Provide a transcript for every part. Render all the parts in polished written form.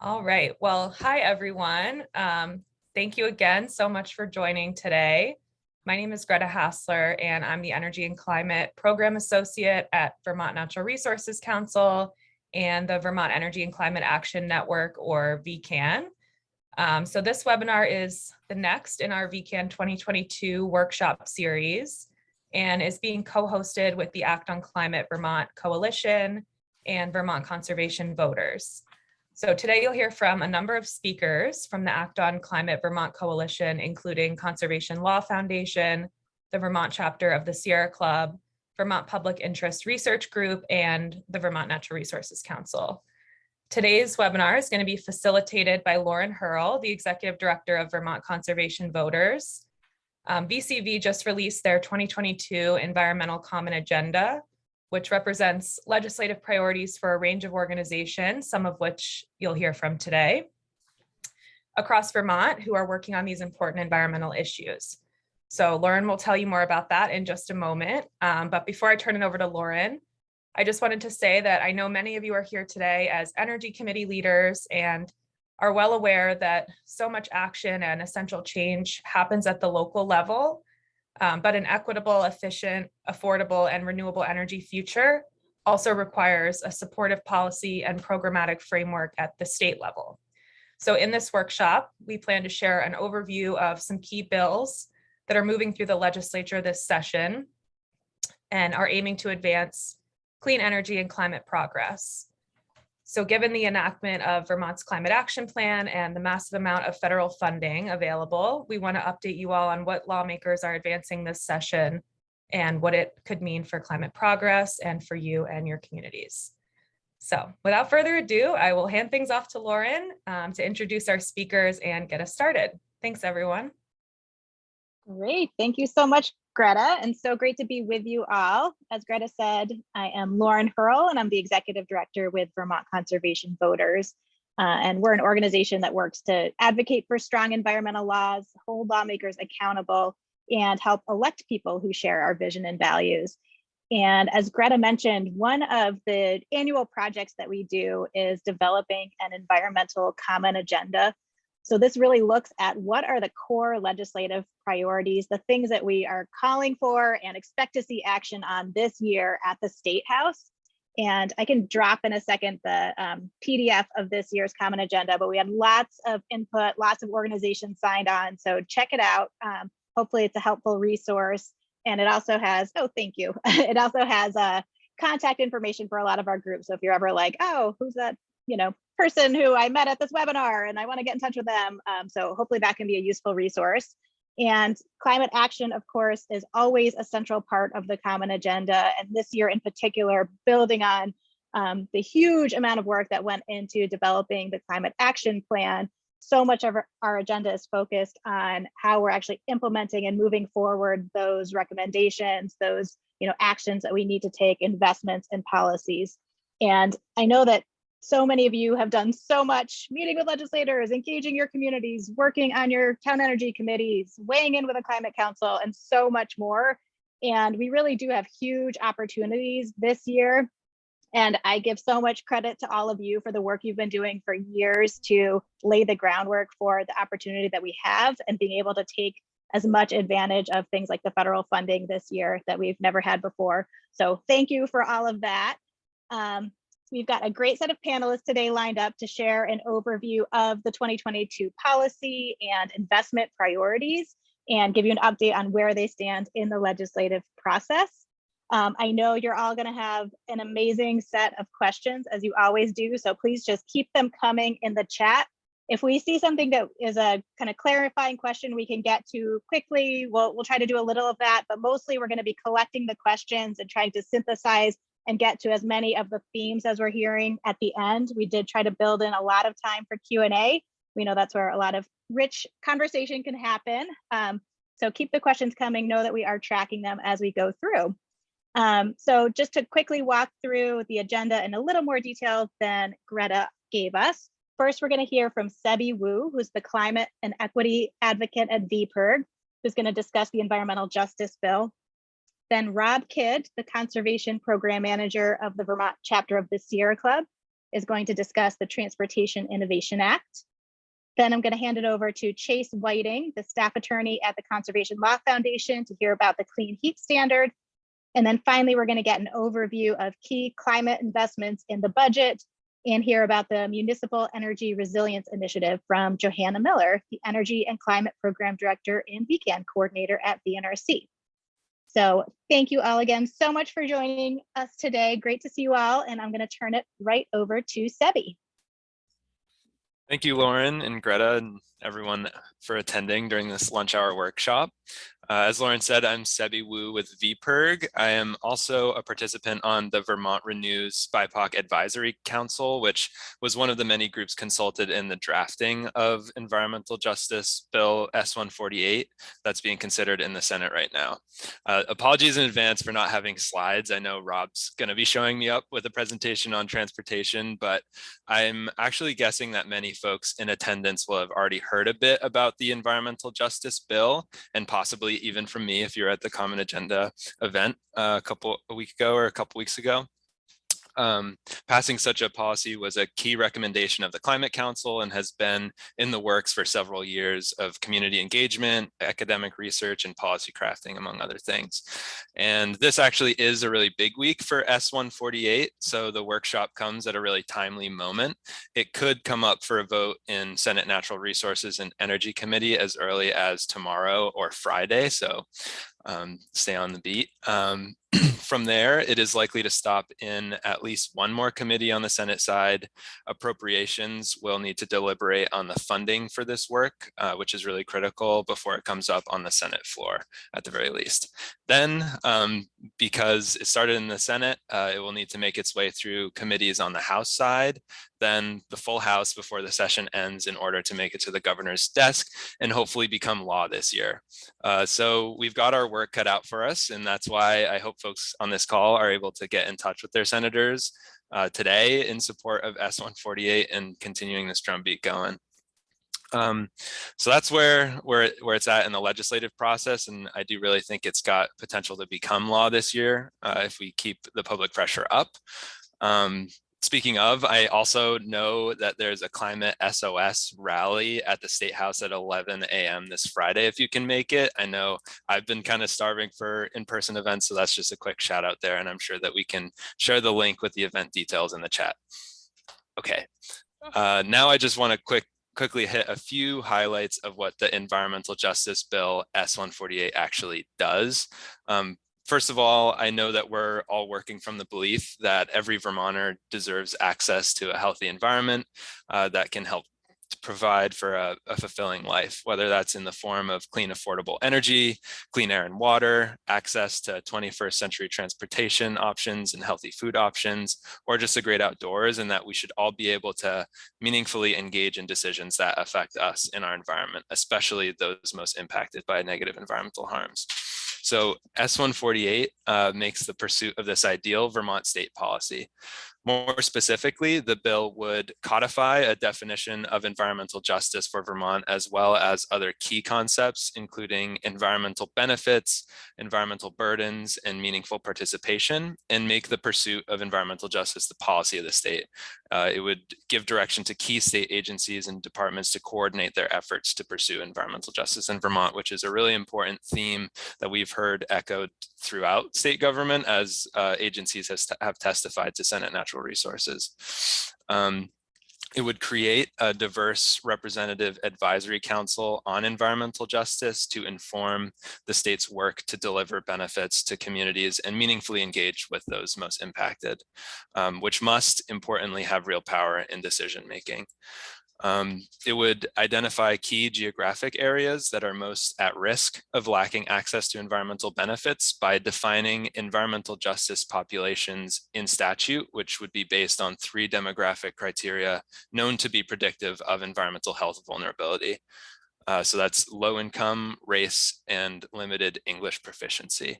All right. Well, hi, everyone. Thank you again so much for joining today. My name is Greta Hassler, and I'm the Energy and Climate Program Associate at Vermont Natural Resources Council and the Vermont Energy and Climate Action Network, or VECAN. So this webinar is the next in our VECAN 2022 workshop series and is being co-hosted with the Act on Climate Vermont Coalition and Vermont Conservation Voters. So today you'll hear from a number of speakers from the Act on Climate Vermont Coalition, including Conservation Law Foundation, the Vermont chapter of the Sierra Club, Vermont Public Interest Research Group, and the Vermont Natural Resources Council. Today's webinar is going to be facilitated by Lauren Hurl, the Executive Director of Vermont Conservation Voters. VCV just released their 2022 Environmental Common Agenda, which represents legislative priorities for a range of organizations, some of which you'll hear from today, across Vermont, who are working on these important environmental issues. So Lauren will tell you more about that in just a moment. But before I turn it over to Lauren, I just wanted to say that I know many of you are here today as Energy Committee leaders and are well aware that so much action and essential change happens at the local level. But an equitable, efficient, affordable, and renewable energy future also requires a supportive policy and programmatic framework at the state level. So in this workshop, we plan to share an overview of some key bills that are moving through the legislature this session and are aiming to advance clean energy and climate progress. So given the enactment of Vermont's Climate Action Plan and the massive amount of federal funding available, we want to update you all on what lawmakers are advancing this session and what it could mean for climate progress and for you and your communities. So without further ado, I will hand things off to Lauren to introduce our speakers and get us started. Thanks, everyone. Great. Thank you so much, Greta, and so great to be with you all. As Greta said, I am Lauren Hurl, and I'm the Executive Director with Vermont Conservation Voters. And we're an organization that works to advocate for strong environmental laws, hold lawmakers accountable, and help elect people who share our vision and values. And as Greta mentioned, one of the annual projects that we do is developing an environmental common agenda. So this really looks at what are the core legislative priorities, the things that we are calling for and expect to see action on this year at the State House. And I can drop in a second the PDF of this year's common agenda, but we had lots of input, lots of organizations signed on. So check it out. Hopefully it's a helpful resource. And it also has, oh, thank you. It also has contact information for a lot of our groups. So if you're ever like, oh, who's that, person who I met at this webinar and I want to get in touch with them. So hopefully that can be a useful resource. And climate action, of course, is always a central part of the common agenda. And this year in particular, building on the huge amount of work that went into developing the climate action plan, so much of our agenda is focused on how we're actually implementing and moving forward those recommendations, those actions that we need to take, investments and policies. And I know that so many of you have done so much meeting with legislators, engaging your communities, working on your town energy committees, weighing in with a climate council, and so much more. And we really do have huge opportunities this year. And I give so much credit to all of you for the work you've been doing for years to lay the groundwork for the opportunity that we have and being able to take as much advantage of things like the federal funding this year that we've never had before. So thank you for all of that. We've got a great set of panelists today lined up to share an overview of the 2022 policy and investment priorities and give you an update on where they stand in the legislative process. I know you're all going to have an amazing set of questions, as you always do, so please just keep them coming in the chat. If we see something that is a kind of clarifying question we can get to quickly, we'll try to do a little of that, but mostly we're going to be collecting the questions and trying to synthesize and get to as many of the themes as we're hearing at the end. We did try to build in a lot of time for Q&A. We know that's where a lot of rich conversation can happen. So keep the questions coming, know that we are tracking them as we go through. So just to quickly walk through the agenda in a little more detail than Greta gave us. First, we're going to hear from Sebi Wu, who's the climate and equity advocate at VPIRG, who's going to discuss the environmental justice bill. Then Rob Kidd, the Conservation Program Manager of the Vermont chapter of the Sierra Club, is going to discuss the Transportation Innovation Act. Then I'm going to hand it over to Chase Whiting, the staff attorney at the Conservation Law Foundation, to hear about the Clean Heat Standard. And then finally, we're going to get an overview of key climate investments in the budget and hear about the Municipal Energy Resilience Initiative from Johanna Miller, the Energy and Climate Program Director and VECAN Coordinator at VNRC. So thank you all again so much for joining us today. Great to see you all. And I'm going to turn it right over to Sebi. Thank you, Lauren and Greta and everyone for attending during this lunch hour workshop. As Lauren said, I'm Sebi Wu with VPIRG. I am also a participant on the Vermont Renews BIPOC Advisory Council, which was one of the many groups consulted in the drafting of Environmental Justice Bill S-148 that's being considered in the Senate right now. Apologies in advance for not having slides. I know Rob's going to be showing me up with a presentation on transportation, but I'm actually guessing that many folks in attendance will have already heard a bit about the Environmental Justice Bill, and possibly even from me if you're at the Common Agenda event a week ago. Passing such a policy was a key recommendation of the Climate Council and has been in the works for several years of community engagement, academic research, and policy crafting, among other things. And this actually is a really big week for S-148, so the workshop comes at a really timely moment. It could come up for a vote in Senate Natural Resources and Energy Committee as early as tomorrow or Friday, so stay on the beat. From there, it is likely to stop in at least one more committee on the Senate side. Appropriations will need to deliberate on the funding for this work, which is really critical before it comes up on the Senate floor at the very least. Then, because it started in the Senate, it will need to make its way through committees on the House side, then the full House before the session ends in order to make it to the governor's desk and hopefully become law this year. So we've got our work cut out for us, and that's why I hope folks on this call are able to get in touch with their senators today in support of S-148 and continuing this drumbeat going. So that's where it's at in the legislative process, and I do really think it's got potential to become law this year if we keep the public pressure up. Speaking of, I also know that there's a Climate SOS rally at the State House at 11 a.m. this Friday, if you can make it. I know I've been kind of starving for in-person events, so that's just a quick shout out there, and I'm sure that we can share the link with the event details in the chat. Okay, now I just want to quickly hit a few highlights of what the Environmental Justice Bill S-148 actually does. First of all, I know that we're all working from the belief that every Vermonter deserves access to a healthy environment that can help to provide for a fulfilling life, whether that's in the form of clean, affordable energy, clean air and water, access to 21st century transportation options and healthy food options, or just the great outdoors, and that we should all be able to meaningfully engage in decisions that affect us in our environment, especially those most impacted by negative environmental harms. So S-148 makes the pursuit of this ideal Vermont state policy. More specifically, the bill would codify a definition of environmental justice for Vermont, as well as other key concepts, including environmental benefits, environmental burdens, and meaningful participation, and make the pursuit of environmental justice the policy of the state. It would give direction to key state agencies and departments to coordinate their efforts to pursue environmental justice in Vermont, which is a really important theme that we've heard echoed throughout state government as agencies have testified to Senate Natural Resources. It would create a diverse representative advisory council on environmental justice to inform the state's work to deliver benefits to communities and meaningfully engage with those most impacted, which must importantly have real power in decision making. It would identify key geographic areas that are most at risk of lacking access to environmental benefits by defining environmental justice populations in statute, which would be based on 3 demographic criteria known to be predictive of environmental health vulnerability. So that's low income, race, and limited English proficiency.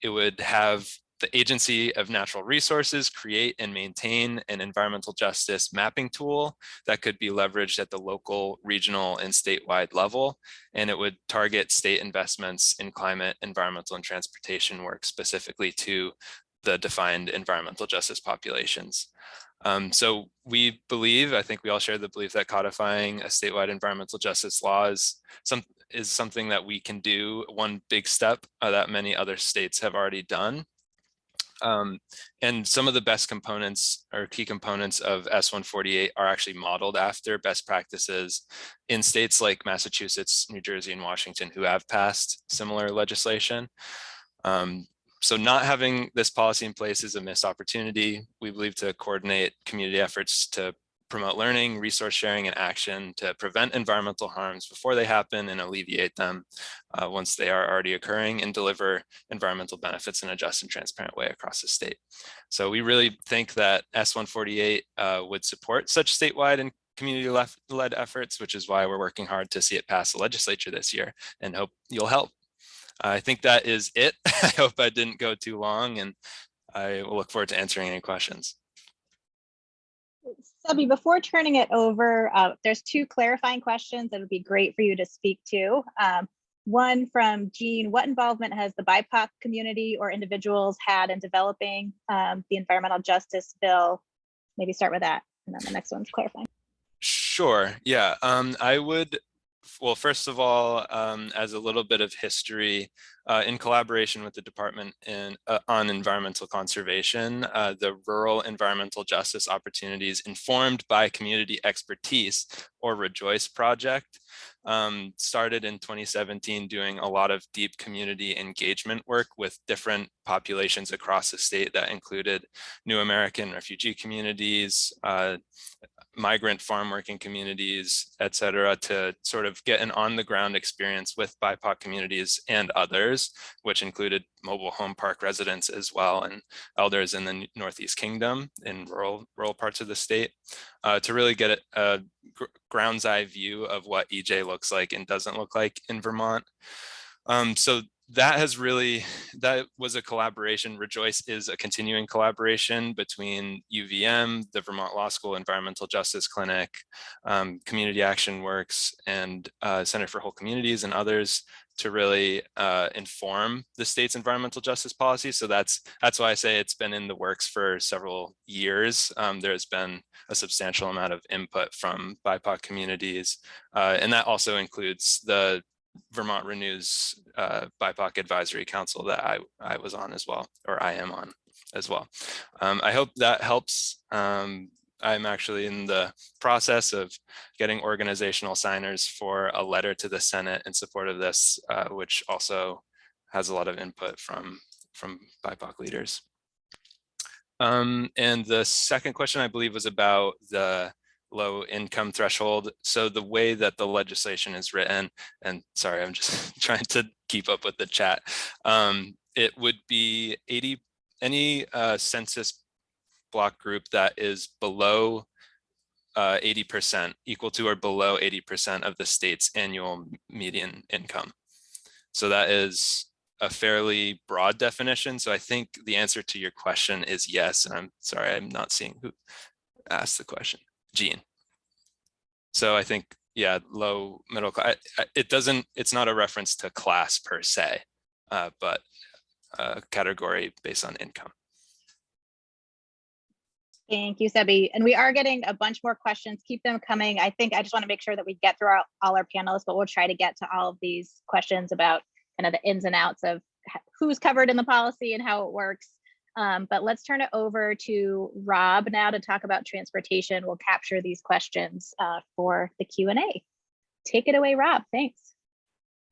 It would have the Agency of Natural Resources create and maintain an environmental justice mapping tool that could be leveraged at the local, regional, and statewide level. And it would target state investments in climate, environmental, and transportation work specifically to the defined environmental justice populations. So we believe, I think we all share the belief that codifying a statewide environmental justice law is something that we can do, one big step that many other states have already done. And some of the best components or key components of S148 are actually modeled after best practices in states like Massachusetts, New Jersey, and Washington who have passed similar legislation. So not having this policy in place is a missed opportunity, we believe, to coordinate community efforts to promote learning, resource sharing, and action to prevent environmental harms before they happen and alleviate them once they are already occurring, and deliver environmental benefits in a just and transparent way across the state. So we really think that S148 would support such statewide and community-led efforts, which is why we're working hard to see it pass the legislature this year, and hope you'll help. I think that is it. I hope I didn't go too long, and I will look forward to answering any questions. Sebi, before turning it over, there's two clarifying questions that would be great for you to speak to. One from Jean: what involvement has the BIPOC community or individuals had in developing the environmental justice bill? Maybe start with that, and then the next one's clarifying. Sure, yeah, I would, well, first of all, as a little bit of history, in collaboration with the Department on Environmental Conservation, the Rural Environmental Justice Opportunities Informed by Community Expertise, or REJOICE project, started in 2017, doing a lot of deep community engagement work with different populations across the state that included New American refugee communities, migrant farm working communities, et cetera, to sort of get an on-the-ground experience with BIPOC communities and others, which included mobile home park residents as well, and elders in the Northeast Kingdom in rural parts of the state, to really get a ground's eye view of what EJ looks like and doesn't look like in Vermont. So that was a collaboration. REJOICE is a continuing collaboration between UVM, the Vermont Law School Environmental Justice Clinic, Community Action Works, and Center for Whole Communities and others to really inform the state's environmental justice policy. So that's why I say it's been in the works for several years. There's been a substantial amount of input from BIPOC communities, and that also includes the Vermont Renew's BIPOC Advisory Council that I was on as well, or I am on as well. I hope that helps. I'm actually in the process of getting organizational signers for a letter to the Senate in support of this, which also has a lot of input from BIPOC leaders. And the second question, I believe, was about the low income threshold. So the way that the legislation is written, and sorry, I'm just trying to keep up with the chat. It would be any census block group that is below 80%, equal to or below 80% of the state's annual median income. So that is a fairly broad definition. So I think the answer to your question is yes. And I'm sorry, I'm not seeing who asked the question. Jean. So I think, yeah, low middle class, it's not a reference to class per se, but a category based on income. Thank you, Sebi. And we are getting a bunch more questions. Keep them coming. I think I just want to make sure that we get through all our panelists, but we'll try to get to all of these questions about kind of the ins and outs of who's covered in the policy and how it works. But let's turn it over to Rob now to talk about transportation. We'll capture these questions for the Q&A. Take it away, Rob. Thanks.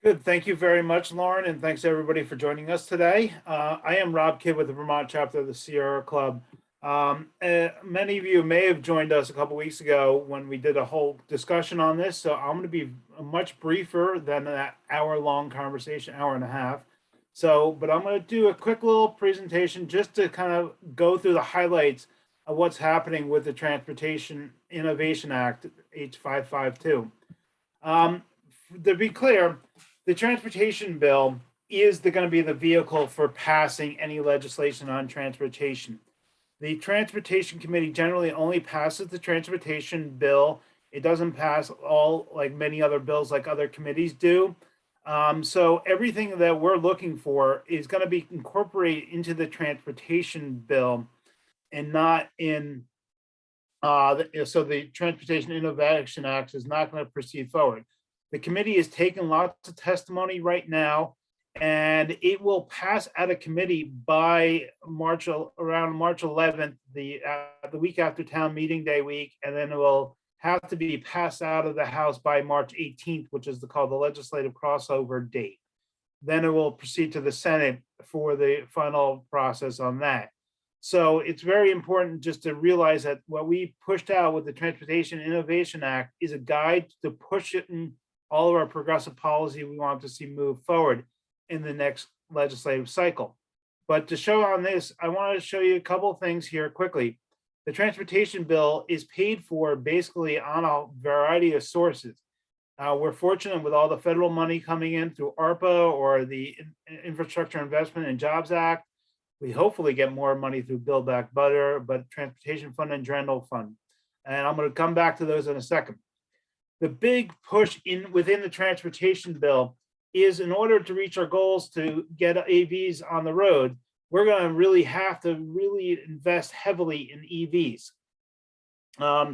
Good. Thank you very much, Lauren, and thanks everybody for joining us today. I am Rob Kidd with the Vermont chapter of the Sierra Club. Many of you may have joined us a couple weeks ago when we did a whole discussion on this, so I'm going to be much briefer than that hour-long conversation, hour and a half. So, but I'm going to do a quick little presentation just to kind of go through the highlights of what's happening with the Transportation Innovation Act, H552. To be clear, the transportation bill is going to be the vehicle for passing any legislation on transportation. The Transportation Committee generally only passes the transportation bill. It doesn't pass all, like many other bills like other committees do. So everything that we're looking for is going to be incorporated into the transportation bill and not in, so the Transportation Innovation Act is not going to proceed forward. The committee is taking lots of testimony right now, and it will pass out of committee by around March 11th, the week after town meeting day week, and then it will have to be passed out of the House by March 18th, which is called the legislative crossover date. Then it will proceed to the Senate for the final process on that. So it's very important just to realize that what we pushed out with the Transportation Innovation Act is a guide to push it in all of our progressive policy we want to see move forward in the next legislative cycle. But to show on this, I want to show you a couple of things here quickly. The transportation bill is paid for basically on a variety of sources. We're fortunate with all the federal money coming in through ARPA or the Infrastructure Investment and Jobs Act. We hopefully get more money through Build Back Better, but Transportation Fund and General Fund. And I'm going to come back to those in a second. The big push within the transportation bill is, in order to reach our goals to get AVs on the road, we're going to really have to invest heavily in EVs.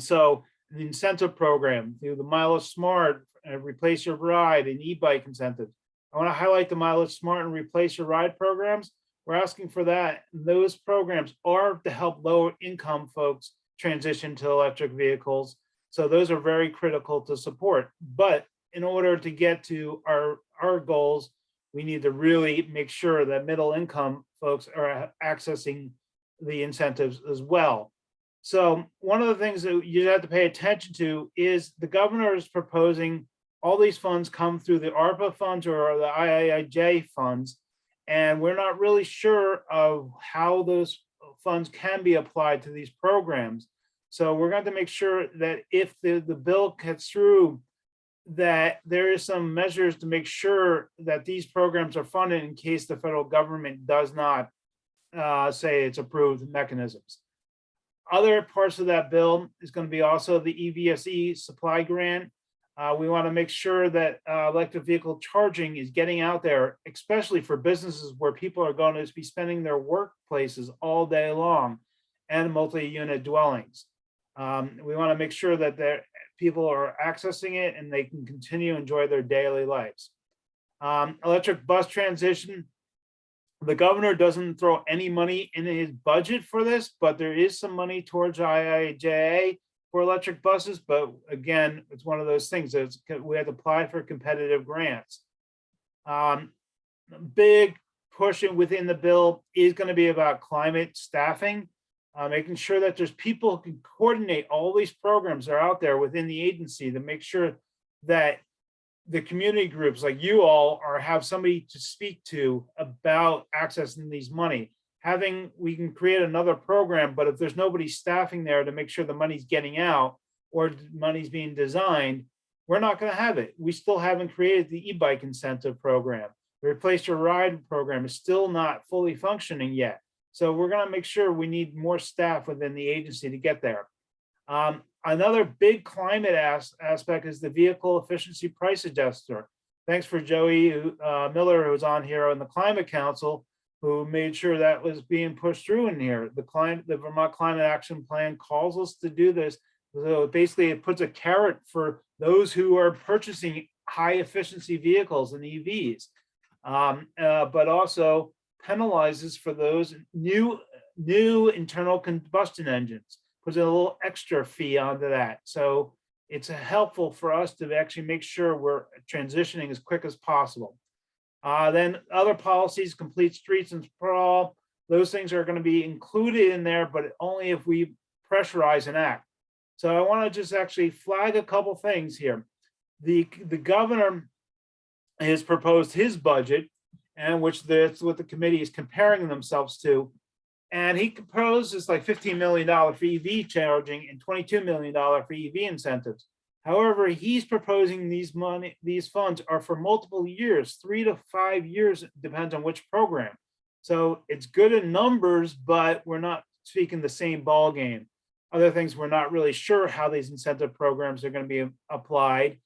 So the incentive program through the Mileage Smart, Replace Your Ride, and e-bike incentives. I want to highlight the Mileage Smart and Replace Your Ride programs. We're asking for that. Those programs are to help lower income folks transition to electric vehicles. So those are very critical to support. But in order to get to our goals, we need to really make sure that middle income folks are accessing the incentives as well. So one of the things that you have to pay attention to is the governor is proposing all these funds come through the ARPA funds or the IIJA funds, and we're not really sure of how those funds can be applied to these programs. So we're going to make sure that if the bill gets through, that there is some measures to make sure that these programs are funded in case the federal government does not say it's approved mechanisms. Other parts of that bill is going to be also the EVSE supply grant. We want to make sure that electric vehicle charging is getting out there, especially for businesses where people are going to be spending their workplaces all day long and multi-unit dwellings. We want to make sure that people are accessing it and they can continue to enjoy their daily lives. Electric bus transition. The governor doesn't throw any money in his budget for this, but there is some money towards IIJA for electric buses. But again, it's one of those things that we have to apply for competitive grants. Big push within the bill is going to be about climate staffing, making sure that there's people who can coordinate all these programs that are out there within the agency to make sure that the community groups like you all have somebody to speak to about accessing these money. We can create another program, but if there's nobody staffing there to make sure the money's getting out or money's being designed, we're not going to have it. We still haven't created the e-bike incentive program. The Replace Your Ride program is still not fully functioning yet. So we're going to make sure we need more staff within the agency to get there. Another big climate aspect is the vehicle efficiency price adjuster. Thanks for Joey Miller, who was on here on the Climate Council, who made sure that was being pushed through in here. The Vermont Climate Action Plan calls us to do this. So basically it puts a carrot for those who are purchasing high efficiency vehicles and EVs, but also penalizes for those new internal combustion engines, puts a little extra fee onto that. So it's helpful for us to actually make sure we're transitioning as quick as possible. Then other policies, complete streets and sprawl, those things are going to be included in there, but only if we pressurize an act. So I want to just actually flag a couple things here. The governor has proposed his budget, and that's what the committee is comparing themselves to. And he proposes like $15 million for EV charging and $22 million for EV incentives. However, he's proposing these funds are for multiple years, 3 to 5 years, depends on which program. So it's good in numbers, but we're not speaking the same ball game. Other things, we're not really sure how these incentive programs are going to be applied.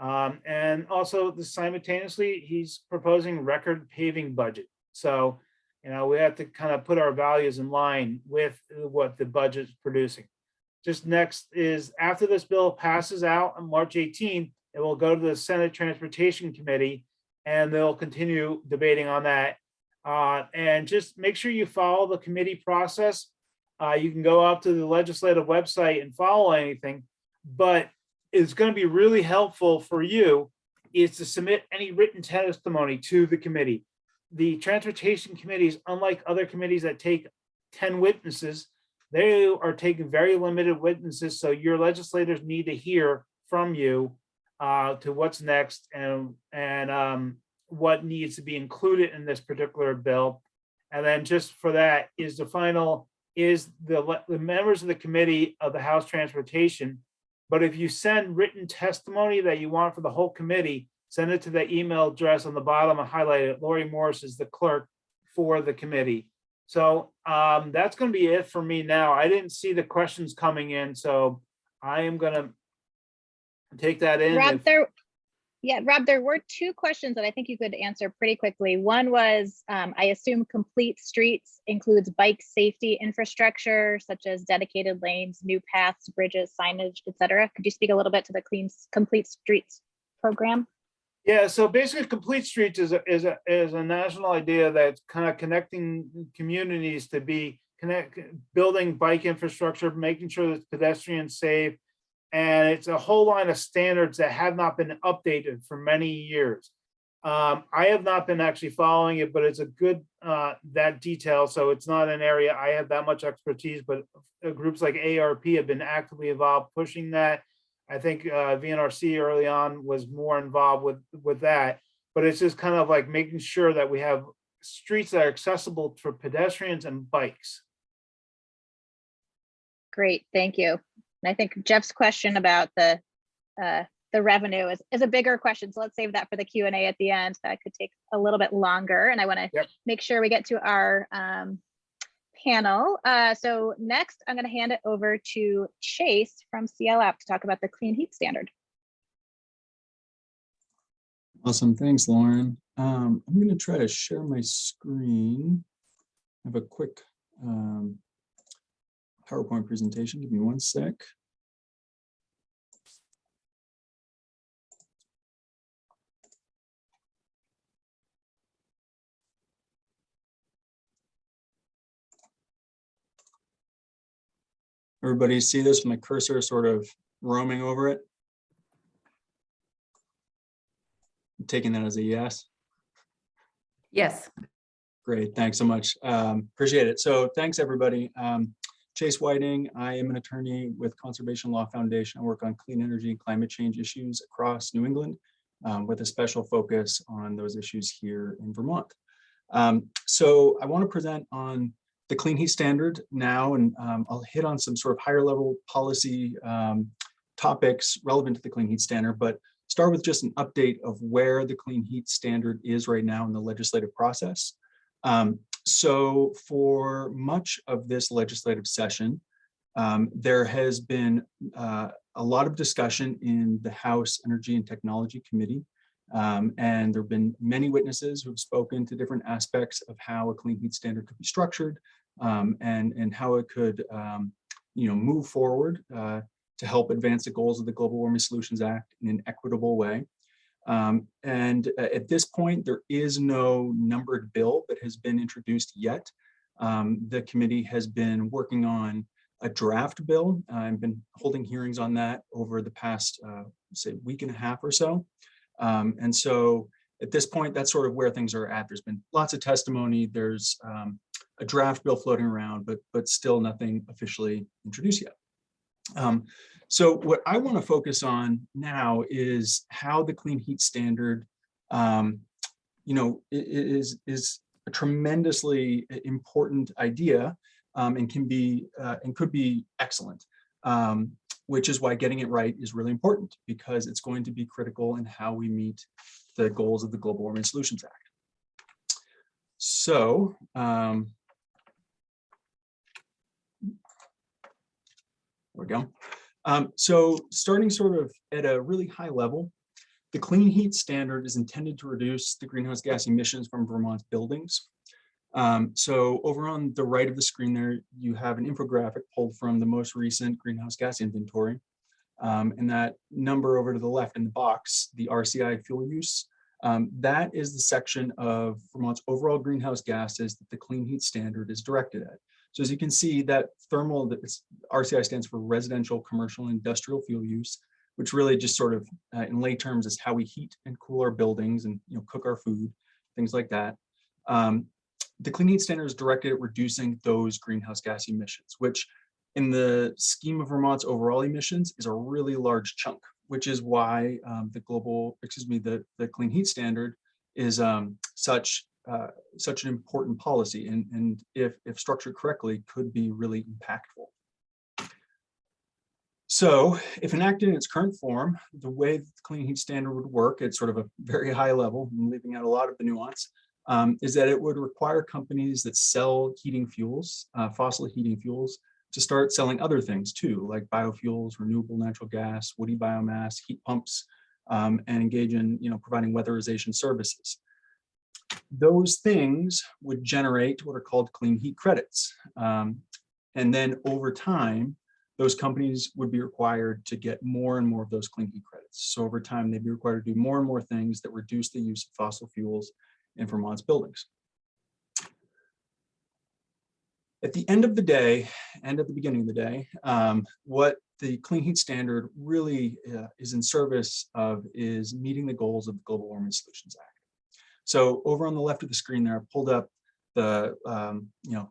And also simultaneously, he's proposing record paving budget. So, we have to kind of put our values in line with what the budget's producing. Just next is, after this bill passes out on March 18th, it will go to the Senate Transportation Committee, and they'll continue debating on that. And just make sure you follow the committee process. You can go up to the legislative website and follow anything, but it's going to be really helpful for you is to submit any written testimony to the committee. The Transportation Committees, unlike other committees that take 10 witnesses, they are taking very limited witnesses. So your legislators need to hear from you to what's next and what needs to be included in this particular bill. And then just for that is the final is the members of the committee of the House Transportation. But if you send written testimony that you want for the whole committee, send it to the email address on the bottom and highlight it. Lori Morris is the clerk for the committee. So that's going to be it for me now. I didn't see the questions coming in, so I am going to take that in. Rob, Rob, there were two questions that I think you could answer pretty quickly. One was, I assume complete streets includes bike safety infrastructure, such as dedicated lanes, new paths, bridges, signage, etc. Could you speak a little bit to the Complete Streets program? Yeah, so basically Complete Streets is a national idea that's kind of connecting communities to be building bike infrastructure, making sure that it's pedestrian safe. And it's a whole line of standards that have not been updated for many years. I have not been actually following it, but it's a good, that detail. So it's not an area I have that much expertise, but groups like ARP have been actively involved pushing that. I think VNRC early on was more involved with that, but it's just kind of like making sure that we have streets that are accessible for pedestrians and bikes. Great, thank you. And I think Jeff's question about the revenue is a bigger question. So let's save that for the Q&A at the end. That could take a little bit longer. And I want to make sure we get to our panel. So next, I'm going to hand it over to Chase from CLF to talk about the clean heat standard. Awesome, thanks, Lauren. I'm going to try to share my screen. I have a quick PowerPoint presentation. Give me one sec. Everybody see this with my cursor sort of roaming over it? I'm taking that as a yes. Yes. Great, thanks so much. Appreciate it. So thanks, everybody. Chase Whiting, I am an attorney with Conservation Law Foundation. I work on clean energy and climate change issues across New England with a special focus on those issues here in Vermont. So I want to present on the clean heat standard now, and I'll hit on some sort of higher level policy topics relevant to the clean heat standard, but start with just an update of where the clean heat standard is right now in the legislative process. So for much of this legislative session, there has been a lot of discussion in the House Energy and Technology Committee. And there have been many witnesses who have spoken to different aspects of how a clean heat standard could be structured and how it could move forward to help advance the goals of the Global Warming Solutions Act in an equitable way. And at this point, there is no numbered bill that has been introduced yet. The committee has been working on a draft bill. I've been holding hearings on that over the past, say, week and a half or so. And so at this point, that's sort of where things are at. There's been lots of testimony. There's a draft bill floating around, but still nothing officially introduced yet. So what I want to focus on now is how the clean heat standard, is a tremendously important idea and can be and could be excellent. Which is why getting it right is really important, because it's going to be critical in how we meet the goals of the Global Warming Solutions Act. So, there we go. So starting sort of at a really high level, The clean heat standard is intended to reduce the greenhouse gas emissions from Vermont's buildings. So over on the right of the screen there, you have an infographic pulled from the most recent greenhouse gas inventory. And that number over to the left in the box, the RCI fuel use, that is the section of Vermont's overall greenhouse gases that the clean heat standard is directed at. So as you can see, that thermal, RCI stands for residential, commercial, and industrial fuel use, which really just sort of, in lay terms, is how we heat and cool our buildings and cook our food, things like that. The clean heat standard is directed at reducing those greenhouse gas emissions, which in the scheme of Vermont's overall emissions is a really large chunk, which is why the clean heat standard is such an important policy, and if structured correctly, could be really impactful. So if enacted in its current form, the way the clean heat standard would work at sort of a very high level, and leaving out a lot of the nuance, is that it would require companies that sell heating fuels, fossil heating fuels, to start selling other things too, like biofuels, renewable natural gas, woody biomass, heat pumps, and engage in providing weatherization services. Those things would generate what are called clean heat credits. And then over time, those companies would be required to get more and more of those clean heat credits. So over time, they'd be required to do more and more things that reduce the use of fossil fuels in Vermont's buildings. At the end of the day, and at the beginning of the day, what the Clean Heat Standard really is in service of is meeting the goals of the Global Warming Solutions Act. So over on the left of the screen there, I pulled up the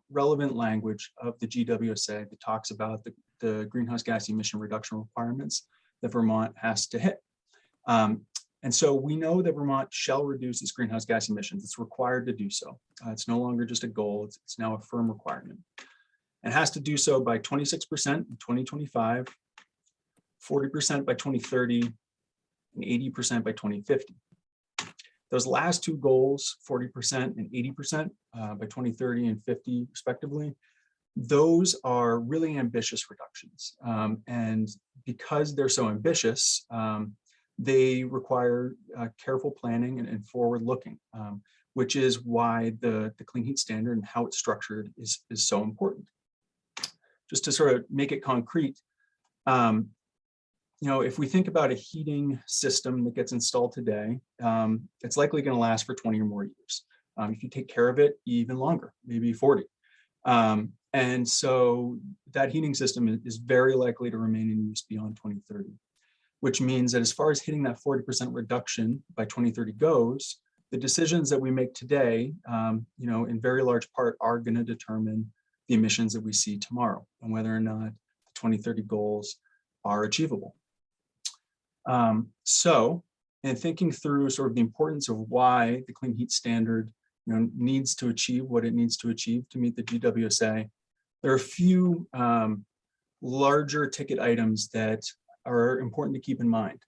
relevant language of the GWSA that talks about the greenhouse gas emission reduction requirements that Vermont has to hit. And so we know that Vermont shall reduce its greenhouse gas emissions. It's required to do so. It's no longer just a goal, it's now a firm requirement. It has to do so by 26% in 2025, 40% by 2030, and 80% by 2050. Those last two goals, 40% and 80% by 2030 and 50 respectively, those are really ambitious reductions. And because they're so ambitious, they require careful planning and forward looking, which is why the Clean Heat Standard and how it's structured is so important. Just to sort of make it concrete, if we think about a heating system that gets installed today, it's likely going to last for 20 or more years. If you take care of it, even longer, maybe 40. And so that heating system is very likely to remain in use beyond 2030, which means that as far as hitting that 40% reduction by 2030 goes, the decisions that we make today, in very large part are going to determine the emissions that we see tomorrow and whether or not the 2030 goals are achievable. So, in thinking through sort of the importance of why the Clean Heat Standard needs to achieve what it needs to achieve to meet the GWSA, there are a few larger ticket items that are important to keep in mind.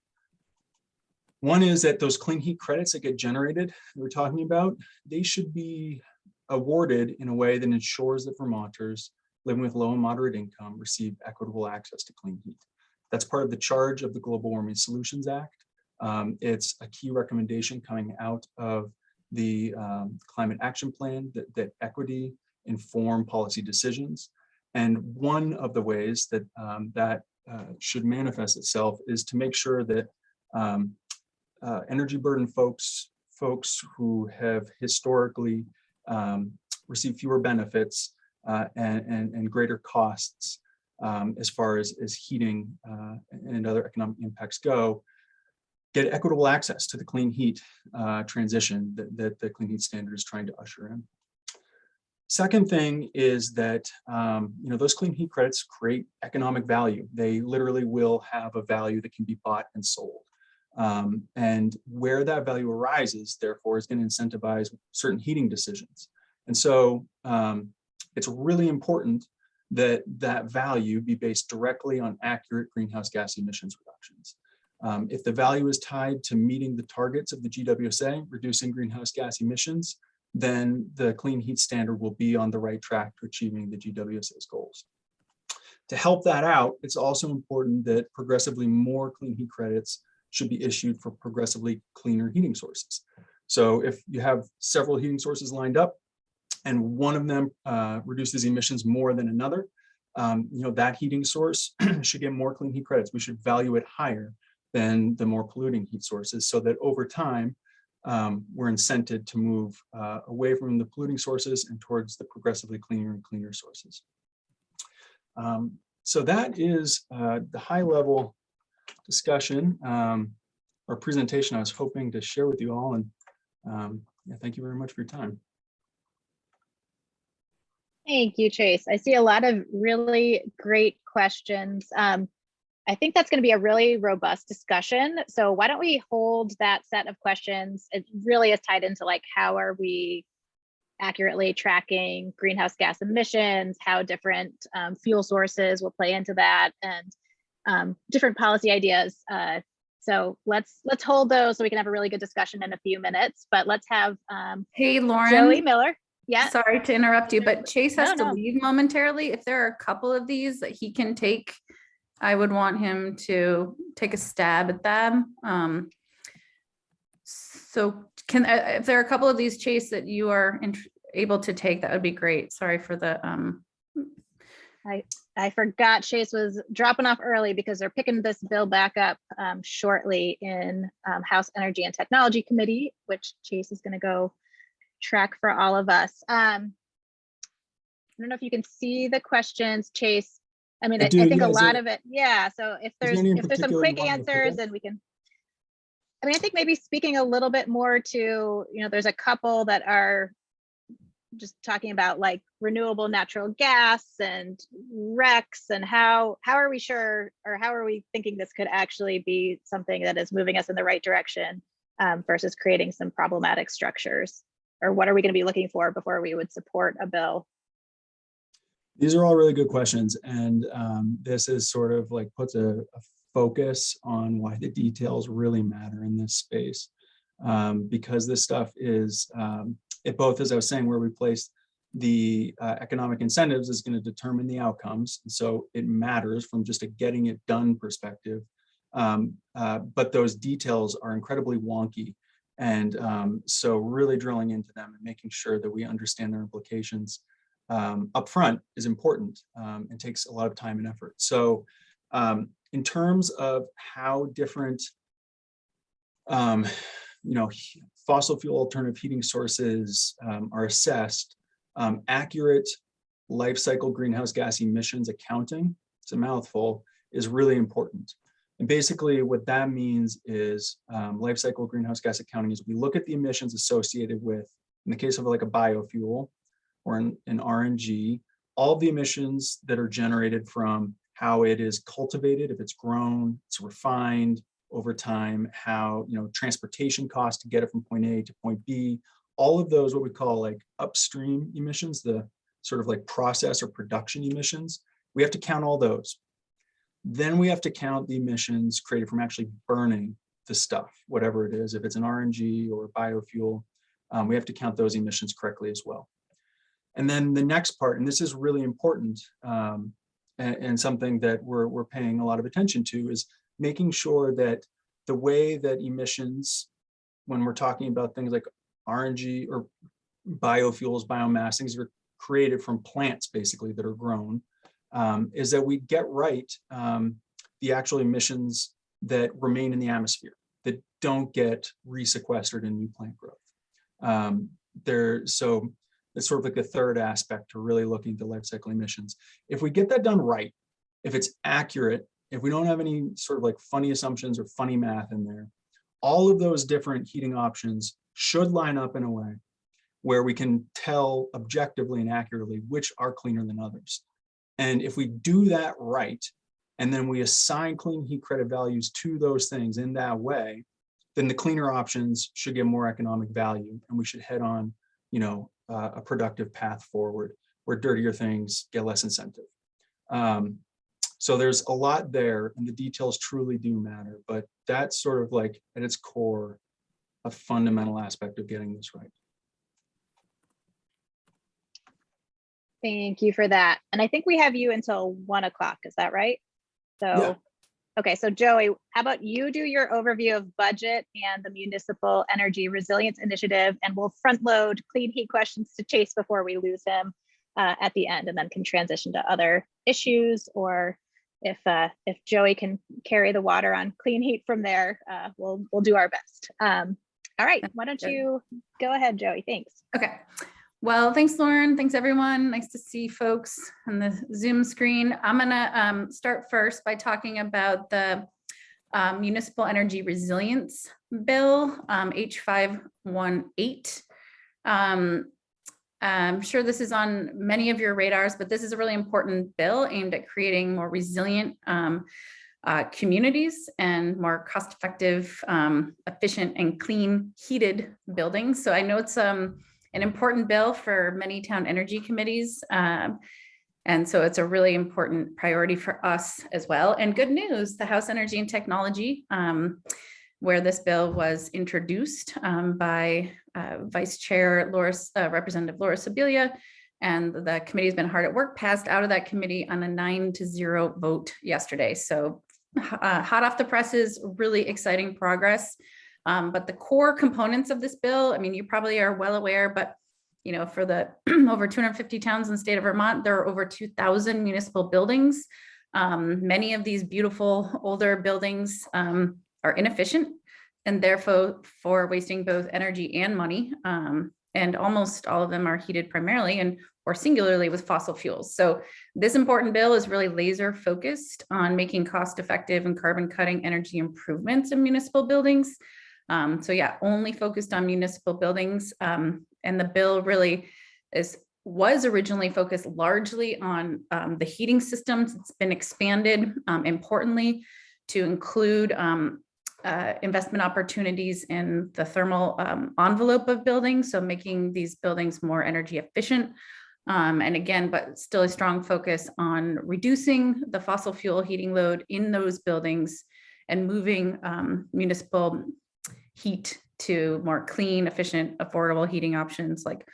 One is that those clean heat credits that get generated, that we're talking about, they should be awarded in a way that ensures that Vermonters living with low and moderate income receive equitable access to clean heat. That's part of the charge of the Global Warming Solutions Act. It's a key recommendation coming out of the Climate Action Plan that equity inform policy decisions. And one of the ways that should manifest itself is to make sure that energy burden folks who have historically received fewer benefits and greater costs as far as heating and other economic impacts go, get equitable access to the clean heat transition that the Clean Heat Standard is trying to usher in. Second thing is that those clean heat credits create economic value. They literally will have a value that can be bought and sold. And where that value arises, therefore, is going to incentivize certain heating decisions. And so it's really important that that value be based directly on accurate greenhouse gas emissions reductions. If the value is tied to meeting the targets of the GWSA, reducing greenhouse gas emissions, then the Clean Heat Standard will be on the right track to achieving the GWSA's goals. To help that out, it's also important that progressively more clean heat credits should be issued for progressively cleaner heating sources. So if you have several heating sources lined up and one of them reduces emissions more than another, that heating source should get more clean heat credits. We should value it higher than the more polluting heat sources, so that over time, we're incented to move away from the polluting sources and towards the progressively cleaner and cleaner sources. So that is the high level discussion or presentation I was hoping to share with you all. And yeah, thank you very much for your time. Thank you, Chase. I see a lot of really great questions. I think that's going to be a really robust discussion. So why don't we hold that set of questions? It really is tied into like, how are we accurately tracking greenhouse gas emissions, how different fuel sources will play into that, and different policy ideas. So let's hold those so we can have a really good discussion in a few minutes, but let's have Hey, Lauren. Joey Miller. Yeah. Sorry to interrupt you, but Chase has to No. leave momentarily. If there are a couple of these that he can take, I would want him to take a stab at them. So if there are a couple of these, Chase, that you are able to take, that would be great. Sorry for the. I forgot Chase was dropping off early because they're picking this bill back up shortly in House Energy and Technology Committee, which Chase is going to go track for all of us. I don't know if you can see the questions, Chase. I mean, I think a lot of it, yeah. So if there's some quick answers, then we can. I mean, I think maybe speaking a little bit more to, there's a couple that are just talking about like renewable natural gas and RECs, and how are we sure, or how are we thinking this could actually be something that is moving us in the right direction versus creating some problematic structures? Or what are we going to be looking for before we would support a bill? These are all really good questions. And this is sort of like puts a focus on why the details really matter in this space. Because this stuff is, it both, as I was saying, where we place the economic incentives is going to determine the outcomes. And so it matters from just a getting it done perspective. But those details are incredibly wonky. And so really drilling into them and making sure that we understand their implications upfront is important and takes a lot of time and effort. So in terms of how different fossil fuel alternative heating sources are assessed, accurate life cycle greenhouse gas emissions accounting, it's a mouthful, is really important. And basically what that means is life cycle greenhouse gas accounting is we look at the emissions associated with, in the case of like a biofuel or an RNG, all the emissions that are generated from how it is cultivated, if it's grown, it's refined over time, how transportation costs to get it from point A to point B, all of those what we call like upstream emissions, the sort of like process or production emissions, we have to count all those. Then we have to count the emissions created from actually burning the stuff, whatever it is, if it's an RNG or a biofuel, we have to count those emissions correctly as well. And then the next part, and this is really important and something that we're paying a lot of attention to, is making sure that the way that emissions, when we're talking about things like RNG or biofuels, biomass, things that are created from plants basically that are grown, is that we get right the actual emissions that remain in the atmosphere, that don't get resequestered in new plant growth. So it's sort of like the third aspect to really looking at the life cycle emissions. If we get that done right, if it's accurate, if we don't have any sort of like funny assumptions or funny math in there, all of those different heating options should line up in a way where we can tell objectively and accurately which are cleaner than others. And if we do that right, and then we assign clean heat credit values to those things in that way, then the cleaner options should get more economic value, and we should head on, a productive path forward where dirtier things get less incentive. So there's a lot there, and the details truly do matter, but that's sort of like at its core, a fundamental aspect of getting this right. Thank you for that. And I think we have you until 1 o'clock. Is that right? So Yeah. Okay, so Joey, how about you do your overview of budget and the Municipal Energy Resilience Initiative, and we'll front load clean heat questions to Chase before we lose him at the end, and then can transition to other issues, or if Joey can carry the water on clean heat from there, we'll do our best. All right, why don't you go ahead, Joey? Thanks. Okay. Well, thanks, Lauren. Thanks, everyone. Nice to see folks on the Zoom screen. I'm gonna start first by talking about the Municipal Energy Resilience Bill, H518. I'm sure this is on many of your radars, but this is a really important bill aimed at creating more resilient communities and more cost-effective, efficient, and clean heated buildings. So I know it's an important bill for many town energy committees. And so it's a really important priority for us as well. And good news, the House Energy and Technology, where this bill was introduced by Vice Chair Representative Laura Sibilia, and the committee has been hard at work, passed out of that committee on a 9-0 vote yesterday. So hot off the presses, really exciting progress. But the core components of this bill, I mean, you probably are well aware, but you know, for the over 250 towns in the state of Vermont, there are over 2,000 municipal buildings. Many of these beautiful older buildings are inefficient and therefore wasting both energy and money. And almost all of them are heated primarily or singularly with fossil fuels. So this important bill is really laser focused on making cost-effective and carbon-cutting energy improvements in municipal buildings. So yeah, only focused on municipal buildings. And the bill really was originally focused largely on the heating systems. It's been expanded importantly to include investment opportunities in the thermal envelope of buildings. So making these buildings more energy efficient. And again, but still a strong focus on reducing the fossil fuel heating load in those buildings and moving municipal heat to more clean, efficient, affordable heating options like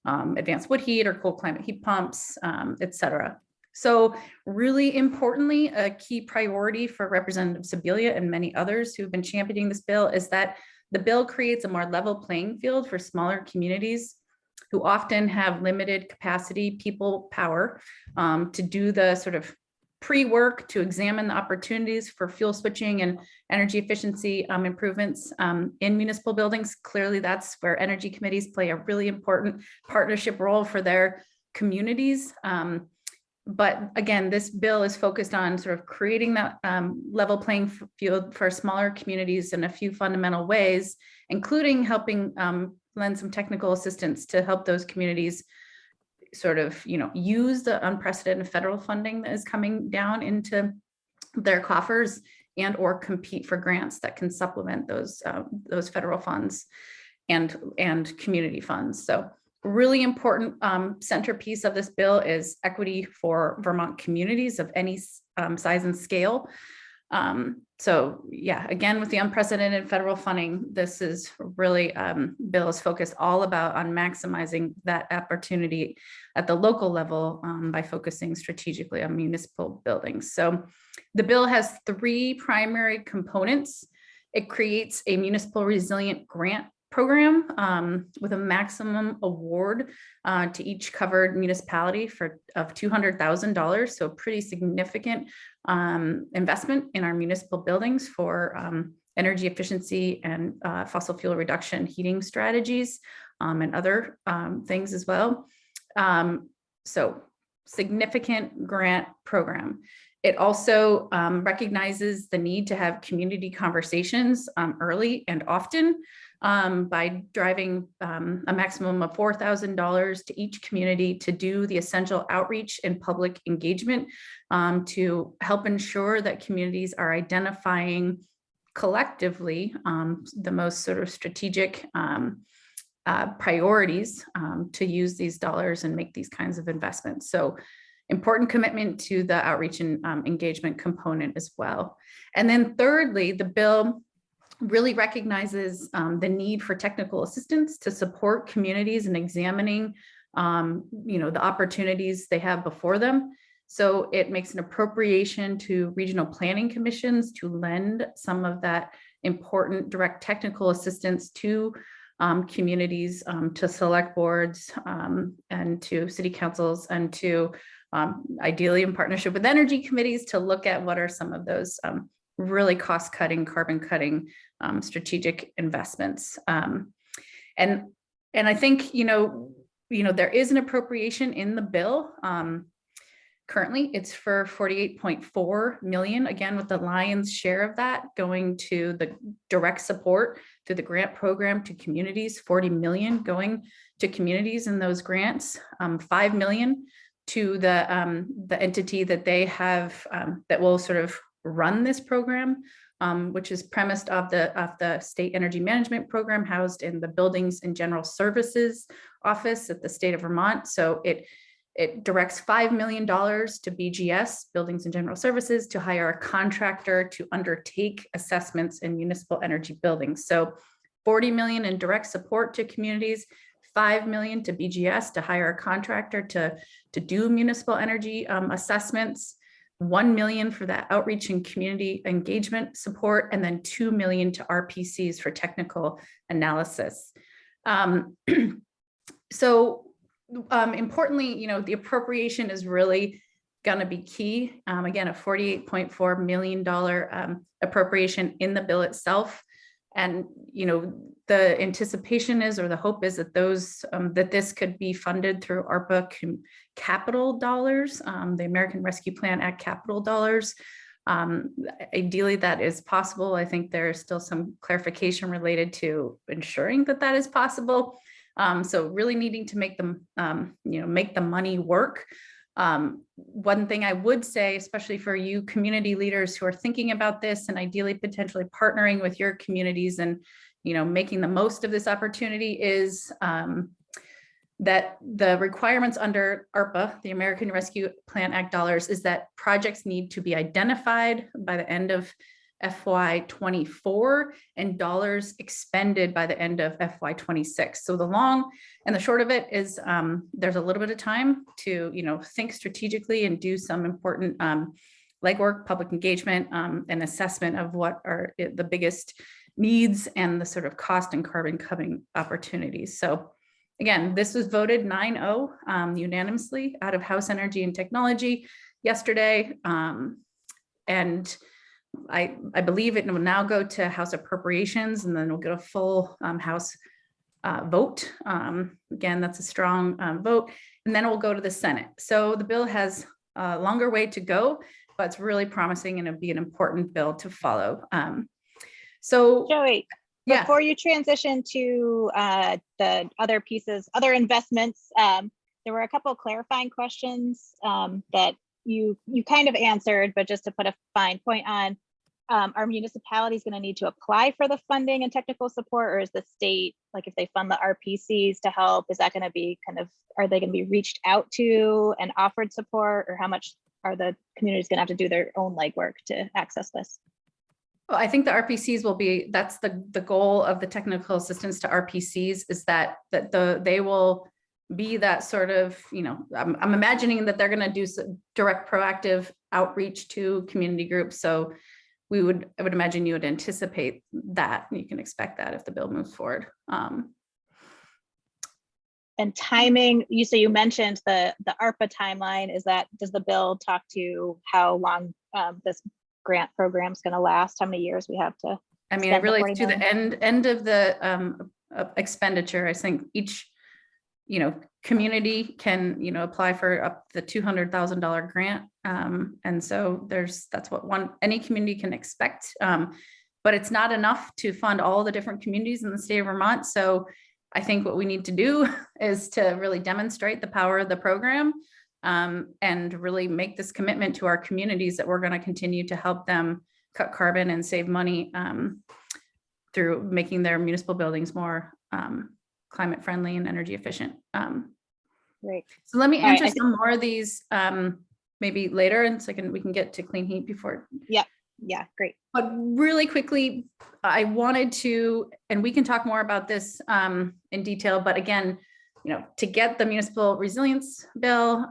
advanced wood heat or cold climate heat pumps, et cetera. So really importantly, a key priority for Representative Sibilia and many others who've been championing this bill is that the bill creates a more level playing field for smaller communities who often have limited capacity, people power to do the sort of pre-work to examine the opportunities for fuel switching and energy efficiency improvements in municipal buildings. Clearly, that's where energy committees play a really important partnership role for their communities. But again, this bill is focused on sort of creating that level playing field for smaller communities in a few fundamental ways, including helping lend some technical assistance to help those communities sort of, you know, use the unprecedented federal funding that is coming down into their coffers and or compete for grants that can supplement those federal funds and community funds. So really important centerpiece of this bill is equity for Vermont communities of any size and scale. So yeah, again, with the unprecedented federal funding, this is really bill is focused all about on maximizing that opportunity at the local level by focusing strategically on municipal buildings. So the bill has 3 primary components. It creates a municipal resilient grant program with a maximum award to each covered municipality of $200,000. So pretty significant investment in our municipal buildings for energy efficiency and fossil fuel reduction heating strategies and other things as well. So significant grant program. It also recognizes the need to have community conversations early and often by driving a maximum of $4,000 to each community to do the essential outreach and public engagement to help ensure that communities are identifying collectively the most sort of strategic priorities to use these dollars and make these kinds of investments. So important commitment to the outreach and engagement component as well. And then thirdly, the bill really recognizes the need for technical assistance to support communities in examining the opportunities they have before them. So it makes an appropriation to regional planning commissions to lend some of that important direct technical assistance to communities, to select boards, and to city councils, and to ideally in partnership with energy committees to look at what are some of those really cost-cutting, carbon-cutting strategic investments. And I think, there is an appropriation in the bill. Currently, it's for 48.4 million, again, with the lion's share of that going to the direct support through the grant program to communities, 40 million going to communities in those grants, 5 million to the entity that they have that will sort of run this program, which is premised off the State Energy Management Program housed in the Buildings and General Services Office at the state of Vermont. So it directs $5 million to BGS, Buildings and General Services, to hire a contractor to undertake assessments in municipal energy buildings. So 40 million in direct support to communities, 5 million to BGS to hire a contractor to do municipal energy assessments, 1 million for that outreach and community engagement support, and then 2 million to RPCs for technical analysis. Importantly, the appropriation is really going to be key. Again, a $48.4 million appropriation in the bill itself. And, the anticipation is, or the hope is that that this could be funded through ARPA capital dollars, the American Rescue Plan Act capital dollars. Ideally, that is possible. I think there is still some clarification related to ensuring that that is possible. So really needing to make them, make the money work. One thing I would say, especially for you community leaders who are thinking about this and ideally potentially partnering with your communities and, making the most of this opportunity, is that the requirements under ARPA, the American Rescue Plan Act dollars, is that projects need to be identified by the end of FY24 and dollars expended by the end of FY26. So the long and the short of it is there's a little bit of time to think strategically and do some important legwork, public engagement, and assessment of what are the biggest needs and the sort of cost and carbon cutting opportunities. So again, this was voted 9-0 unanimously out of House Energy and Technology yesterday. And I believe it will now go to House Appropriations, and then we'll get a full House vote. Again, that's a strong vote. And then it will go to the Senate. So the bill has a longer way to go, but it's really promising, and it'll be an important bill to follow. So Joey, yeah. Before you transition to the other pieces, other investments, there were a couple of clarifying questions that you kind of answered, but just to put a fine point on, are municipalities going to need to apply for the funding and technical support, or is the state, like if they fund the RPCs to help, is that going to be are they going to be reached out to and offered support, or how much are the communities going to have to do their own legwork to access this? Well, I think the RPCs will be, that's the goal of the technical assistance to RPCs, is that they will be that sort of, I'm imagining that they're going to do some direct proactive outreach to community groups. So I would imagine you would anticipate that. You can expect that if the bill moves forward. And timing, you mentioned the ARPA timeline. Does the bill talk to how long this grant program is going to last? How many years we have to? I mean, it relates to the end of the expenditure. I think each community can apply for up to the $200,000 grant, and so that's what any community can expect. But it's not enough to fund all the different communities in the state of Vermont. So I think what we need to do is to really demonstrate the power of the program, and really make this commitment to our communities that we're going to continue to help them cut carbon and save money through making their municipal buildings more climate friendly and energy efficient. Great. So let me answer some more of these maybe later, and so we can get to clean heat before. Yeah, great. But really quickly, I wanted to, and we can talk more about this in detail, but again, to get the municipal resilience bill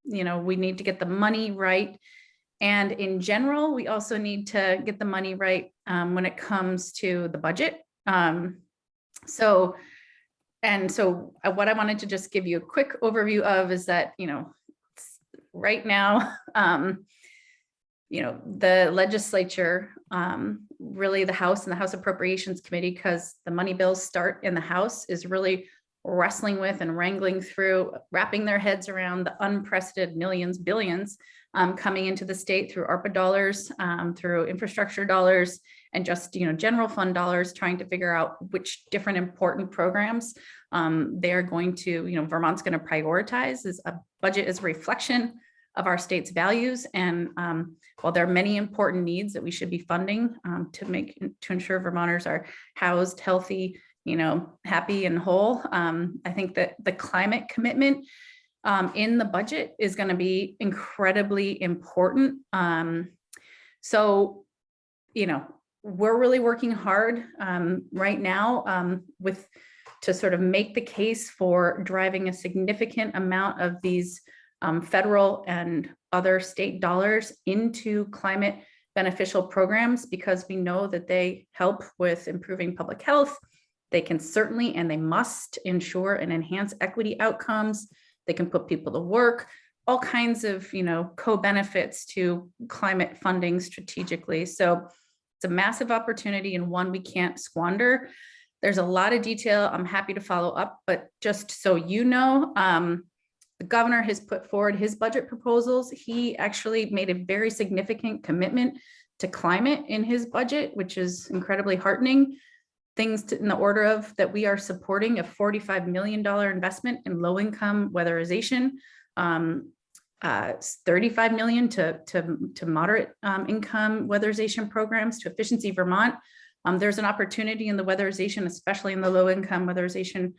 we need to get the money right. And in general, we also need to get the money right when it comes to the budget. So what I wanted to just give you a quick overview of is that, right now, the legislature, really the House and the House Appropriations Committee, because the money bills start in the House, is really wrestling with and wrangling through, wrapping their heads around the unprecedented millions, billions coming into the state through ARPA dollars, through infrastructure dollars, and just general fund dollars, trying to figure out which different important programs they're going to, Vermont's going to prioritize. As a budget is a reflection of our state's values, and while there are many important needs that we should be funding to ensure Vermonters are housed, healthy, happy and whole, I think that the climate commitment in the budget is going to be incredibly important. So, we're really working hard right now to sort of make the case for driving a significant amount of these federal and other state dollars into climate beneficial programs, because we know that they help with improving public health. They can certainly, and they must, ensure and enhance equity outcomes. They can put people to work, all kinds of, co-benefits to climate funding strategically. So it's a massive opportunity and one we can't squander. There's a lot of detail. I'm happy to follow up, but just so you know, the governor has put forward his budget proposals. He actually made a very significant commitment to climate in his budget, which is incredibly heartening. Things in the order of that we are supporting a $45 million investment in low-income weatherization, $35 million to moderate income weatherization programs, to Efficiency Vermont. There's an opportunity in the weatherization, especially in the low-income weatherization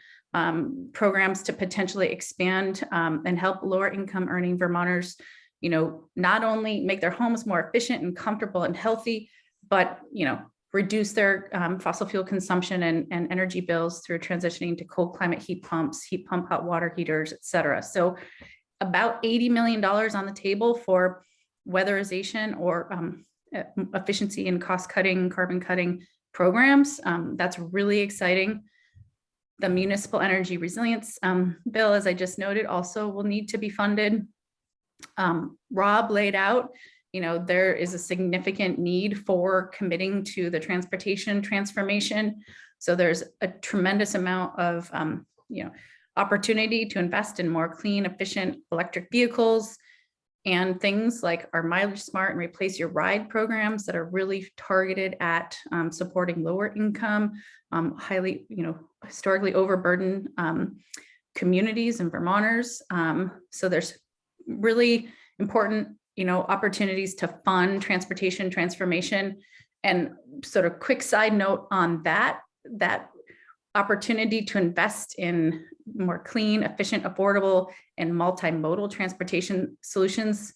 programs, to potentially expand and help lower-income earning Vermonters, not only make their homes more efficient and comfortable and healthy, but reduce their fossil fuel consumption and energy bills through transitioning to cold climate heat pumps, heat pump hot water heaters, et cetera. So about $80 million on the table for weatherization or efficiency and cost cutting, carbon cutting programs. That's really exciting. The Municipal Energy Resilience Bill, as I just noted, also will need to be funded. Rob laid out, there is a significant need for committing to the transportation transformation. So there's a tremendous amount of, opportunity to invest in more clean, efficient electric vehicles and things like our Mileage Smart and Replace Your Ride programs that are really targeted at supporting lower income, highly, historically overburdened communities and Vermonters. So there's really important opportunities to fund transportation transformation. And sort of quick side note on that opportunity to invest in more clean, efficient, affordable, and multimodal transportation solutions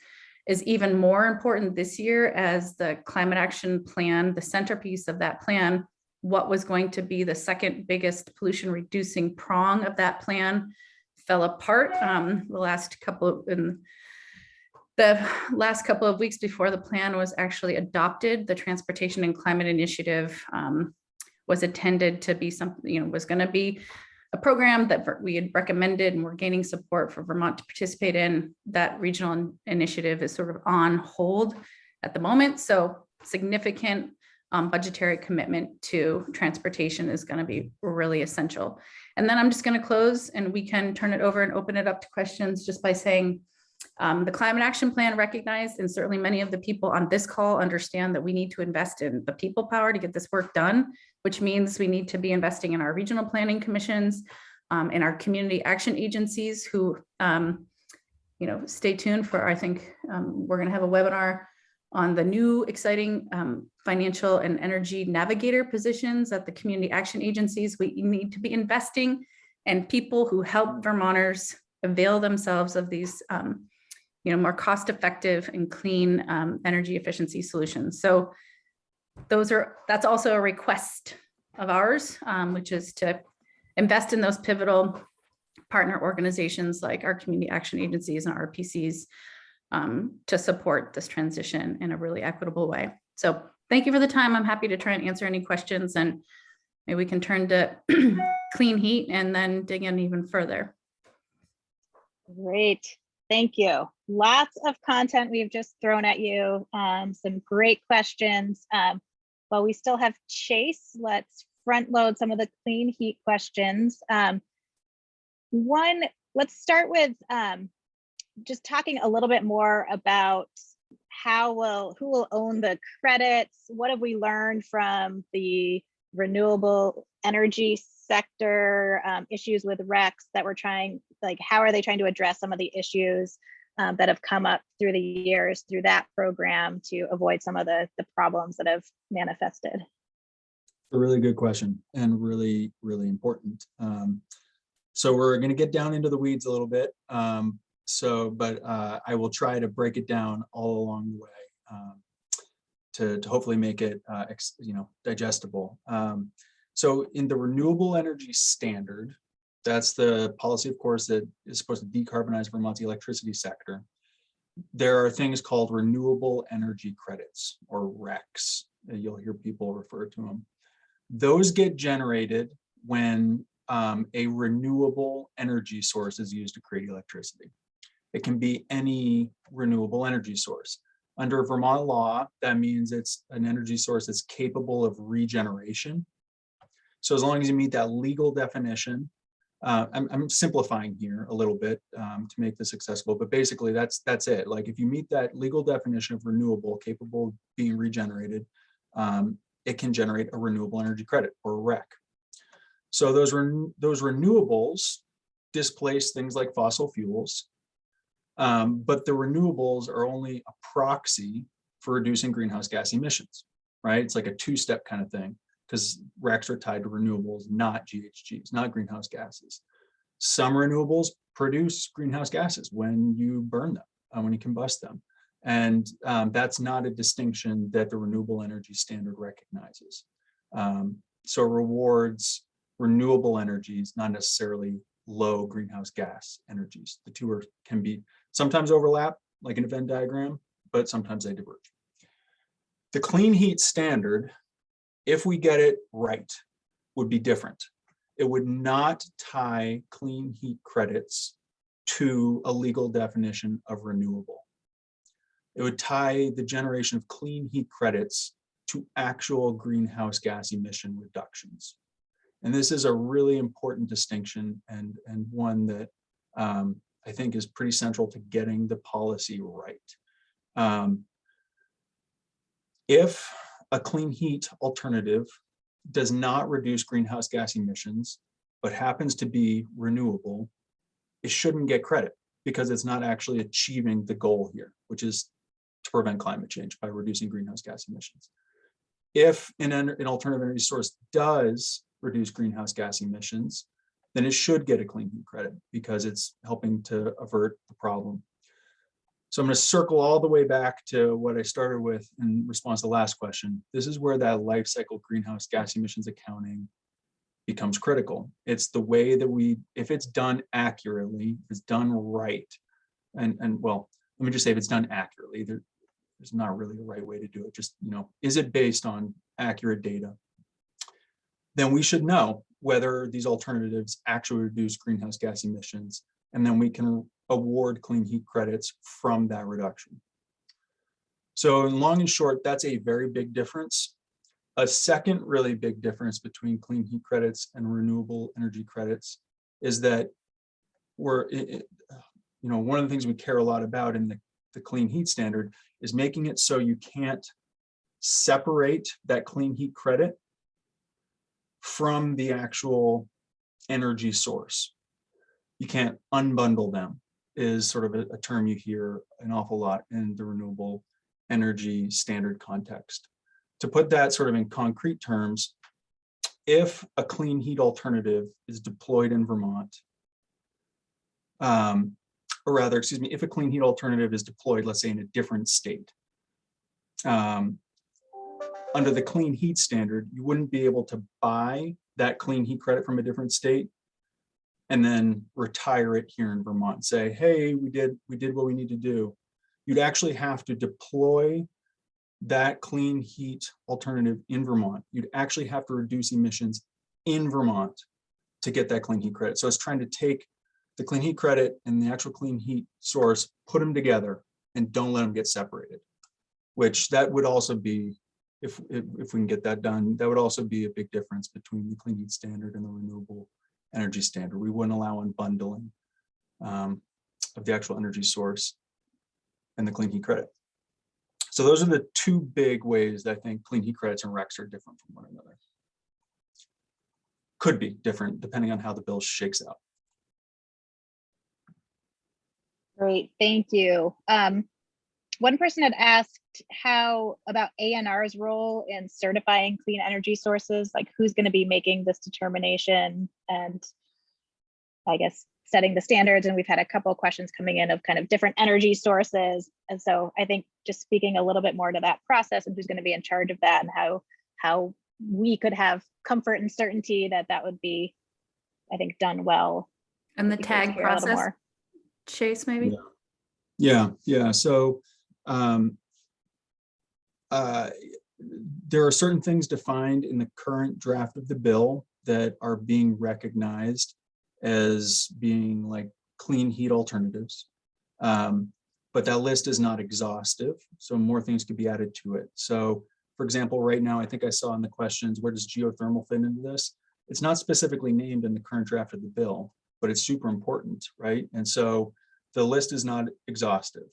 is even more important this year, as the climate action plan, the centerpiece of that plan, what was going to be the second biggest pollution reducing prong of that plan, fell apart the last couple of weeks before the plan was actually adopted. The Transportation and Climate Initiative was intended to be something, was going to be a program that we had recommended and we're gaining support for Vermont to participate in. That regional initiative is sort of on hold at the moment. So significant budgetary commitment to transportation is going to be really essential. And then I'm just going to close and we can turn it over and open it up to questions just by saying, the Climate Action Plan recognized, and certainly many of the people on this call understand, that we need to invest in the people power to get this work done, which means we need to be investing in our regional planning commissions, in our community action agencies who, stay tuned for, I think we're going to have a webinar on the new exciting financial and energy navigator positions at the community action agencies. We need to be investing in people who help Vermonters avail themselves of these more cost-effective and clean energy efficiency solutions. So that's also a request of ours, which is to invest in those pivotal partner organizations like our community action agencies and RPCs to support this transition in a really equitable way. So thank you for the time. I'm happy to try and answer any questions, and maybe we can turn to clean heat and then dig in even further. Great. Thank you. Lots of content we've just thrown at you. Some great questions. While we still have Chase, let's front load some of the clean heat questions. Let's start with just talking a little bit more about who will own the credits? What have we learned from the renewable energy sector, issues with RECs that we're trying, like how are they trying to address some of the issues that have come up through the years through that program to avoid some of the problems that have manifested? A really good question and really, really important. So we're going to get down into the weeds a little bit. But I will try to break it down all along the way to hopefully make it, digestible. So in the renewable energy standard, that's the policy, of course, that is supposed to decarbonize Vermont's electricity sector. There are things called renewable energy credits, or RECs. You'll hear people refer to them. Those get generated when a renewable energy source is used to create electricity. It can be any renewable energy source. Under Vermont law, that means it's an energy source that's capable of regeneration. So as long as you meet that legal definition, I'm simplifying here a little bit to make this accessible, but basically that's it. Like if you meet that legal definition of renewable, capable of being regenerated, it can generate a renewable energy credit, or a REC. So those renewables displace things like fossil fuels, but the renewables are only a proxy for reducing greenhouse gas emissions, right? It's like a two-step kind of thing, because RECs are tied to renewables, not GHGs, not greenhouse gases. Some renewables produce greenhouse gases when you burn them, when you combust them. And that's not a distinction that the renewable energy standard recognizes. So it rewards renewable energies, not necessarily low greenhouse gas energies. The two can be sometimes overlap, like in a Venn diagram, but sometimes they diverge. The clean heat standard, if we get it right, would be different. It would not tie clean heat credits to a legal definition of renewable. It would tie the generation of clean heat credits to actual greenhouse gas emission reductions. And this is a really important distinction, and one that I think is pretty central to getting the policy right. If a clean heat alternative does not reduce greenhouse gas emissions, but happens to be renewable, it shouldn't get credit because it's not actually achieving the goal here, which is to prevent climate change by reducing greenhouse gas emissions. If an alternative energy source does reduce greenhouse gas emissions, then it should get a clean heat credit because it's helping to avert the problem. So I'm going to circle all the way back to what I started with in response to the last question. This is where that life cycle greenhouse gas emissions accounting becomes critical. It's the way that if it's done accurately, if it's done right, and well, let me just say if it's done accurately, there's not really a right way to do it. Just, is it based on accurate data? Then we should know whether these alternatives actually reduce greenhouse gas emissions, and then we can award clean heat credits from that reduction. So in long and short, that's a very big difference. A second really big difference between clean heat credits and renewable energy credits is that one of the things we care a lot about in the clean heat standard is making it so you can't separate that clean heat credit from the actual energy source. You can't unbundle them, is sort of a term you hear an awful lot in the renewable energy standard context. To put that sort of in concrete terms, if a clean heat alternative is deployed in Vermont, if a clean heat alternative is deployed, let's say in a different state, under the clean heat standard, you wouldn't be able to buy that clean heat credit from a different state and then retire it here in Vermont. Say, hey, we did what we need to do. You'd actually have to deploy that clean heat alternative in Vermont. You'd actually have to reduce emissions in Vermont to get that clean heat credit. So it's trying to take the clean heat credit and the actual clean heat source, put them together and don't let them get separated, which that would also be, if we can get that done, that would also be a big difference between the clean heat standard and the renewable energy standard. We wouldn't allow unbundling of the actual energy source and the clean heat credit. So those are the two big ways that I think clean heat credits and RECs are different from one another. Could be different depending on how the bill shakes out. Great, thank you. One person had asked how about ANR's role in certifying clean energy sources, like who's going to be making this determination and I guess setting the standards. And we've had a couple of questions coming in of kind of different energy sources. And so I think just speaking a little bit more to that process and who's going to be in charge of that and how we could have comfort and certainty that that would be, I think, done well. And the tag process, Chase, maybe? Yeah. So there are certain things defined in the current draft of the bill that are being recognized as being like clean heat alternatives. But that list is not exhaustive. So more things could be added to it. So for example, right now, I think I saw in the questions, where does geothermal fit into this? It's not specifically named in the current draft of the bill, but it's super important, right? And so the list is not exhaustive.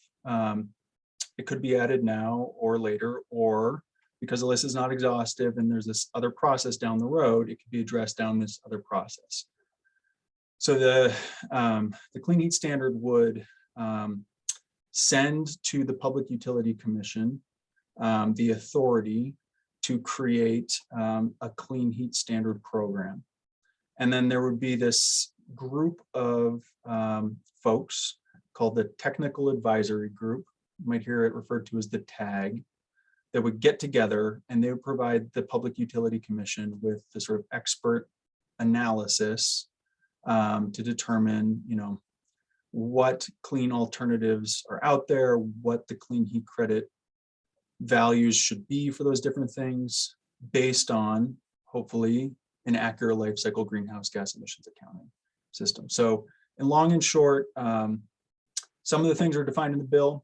It could be added now or later, or because the list is not exhaustive and there's this other process down the road, it could be addressed down this other process. So the Clean Heat Standard would send to the Public Utility Commission the authority to create a clean heat standard program. And then there would be this group of folks called the Technical Advisory Group. You might hear it referred to as the TAG, that would get together and they would provide the Public Utility Commission with the sort of expert analysis to determine, what clean alternatives are out there, what the clean heat credit values should be for those different things based on, hopefully, an accurate life cycle greenhouse gas emissions accounting system. So in long and short, some of the things are defined in the bill,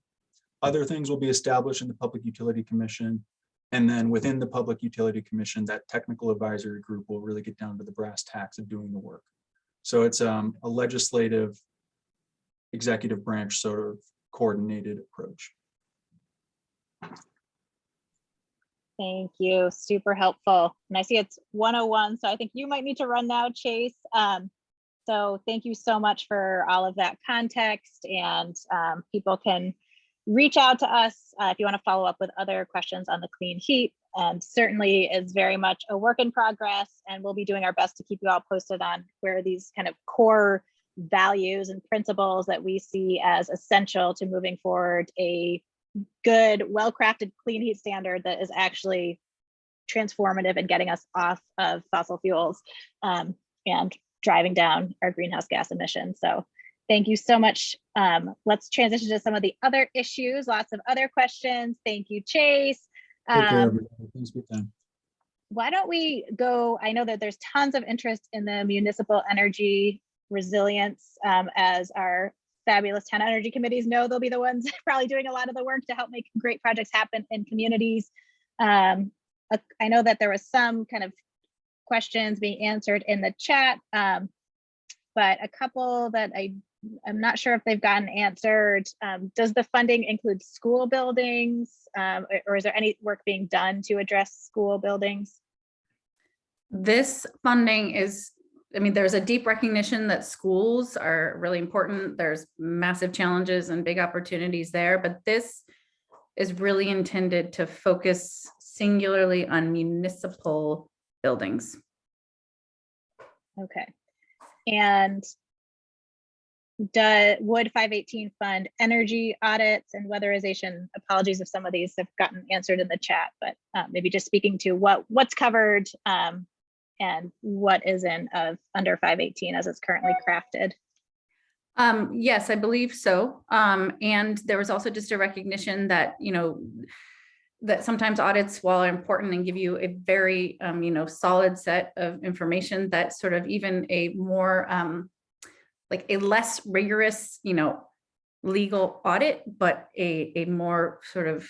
other things will be established in the Public Utility Commission, and then within the Public Utility Commission, that technical advisory group will really get down to the brass tacks of doing the work. So it's a legislative, executive branch sort of coordinated approach. Thank you, super helpful. And I see it's 1:01, so I think you might need to run now, Chase. So thank you so much for all of that context, and people can reach out to us if you want to follow up with other questions on the clean heat, and certainly is very much a work in progress, and we'll be doing our best to keep you all posted on where these kind of core values and principles that we see as essential to moving forward a good, well-crafted clean heat standard that is actually transformative and getting us off of fossil fuels and driving down our greenhouse gas emissions. So thank you so much. Let's transition to some of the other issues, lots of other questions. Thank you, Chase. Take care, everybody. Thanks for your time. Why don't we go, I know that there's tons of interest in the municipal energy resilience, as our fabulous town energy committees know they'll be the ones probably doing a lot of the work to help make great projects happen in communities. I know that there was some kind of questions being answered in the chat, but a couple that I'm not sure if they've gotten answered. Does the funding include school buildings, or is there any work being done to address school buildings? This funding is, there's a deep recognition that schools are really important. There's massive challenges and big opportunities there, but this is really intended to focus singularly on municipal buildings. Okay. And would 518 fund energy audits and weatherization? Apologies if some of these have gotten answered in the chat, but maybe just speaking to what's covered and what is in of under 518 as it's currently crafted? Yes, I believe so. And there was also just a recognition that, that sometimes audits, while are important and give you a very, solid set of information, that sort of even a more, like a less rigorous, legal audit, but a more sort of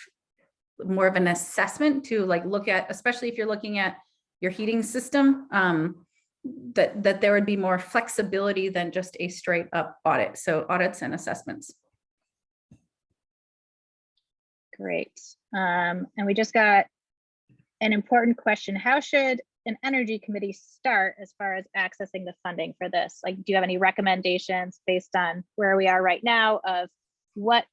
more of an assessment to like look at, especially if you're looking at your heating system, that there would be more flexibility than just a straight up audit. So audits and assessments. Great. And we just got an important question. How should an energy committee start as far as accessing the funding for this? Like, do you have any recommendations based on where we are right now of what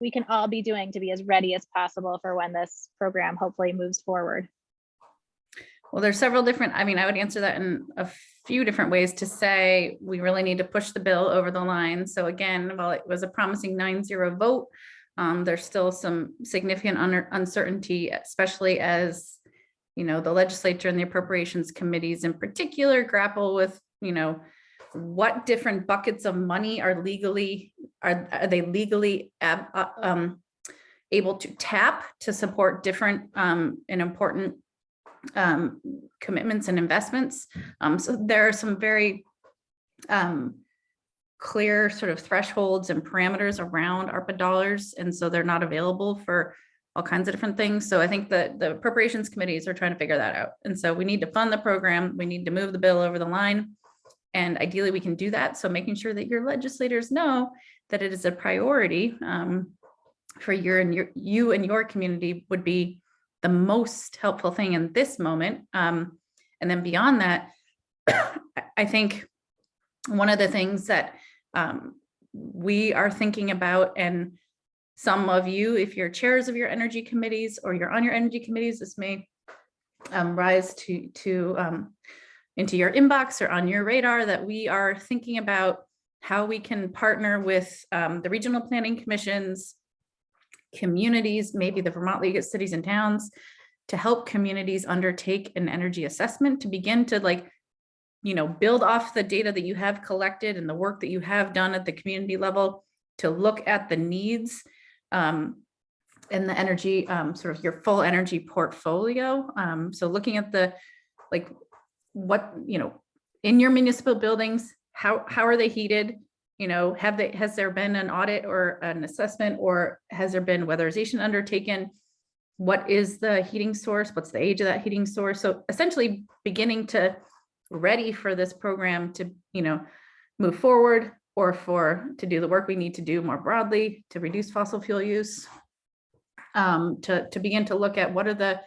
we can all be doing to be as ready as possible for when this program hopefully moves forward? Well, there's several different, I would answer that in a few different ways to say we really need to push the bill over the line. So again, while it was a promising 9-0 vote, there's still some significant uncertainty, especially as, the legislature and the appropriations committees in particular grapple with, what different buckets of money are they legally able to tap to support different and important commitments and investments. So there are some very clear sort of thresholds and parameters around ARPA dollars, and so they're not available for all kinds of different things. So I think that the appropriations committees are trying to figure that out, and so we need to fund the program, we need to move the bill over the line, and ideally we can do that. So making sure that your legislators know that it is a priority for you and your community would be the most helpful thing in this moment. And then beyond that, I think one of the things that we are thinking about, and some of you, if you're chairs of your energy committees or you're on your energy committees, this may rise into your inbox or on your radar, that we are thinking about how we can partner with the regional planning commissions, communities, maybe the Vermont League of Cities and Towns, to help communities undertake an energy assessment, to begin to build off the data that you have collected and the work that you have done at the community level, to look at the needs and the energy, sort of your full energy portfolio. So looking at the, what, in your municipal buildings, how are they heated? Has there been an audit or an assessment, or has there been weatherization undertaken? What is the heating source? What's the age of that heating source? So essentially beginning to ready for this program to, move forward, or to do the work we need to do more broadly to reduce fossil fuel use, to begin to look at what are the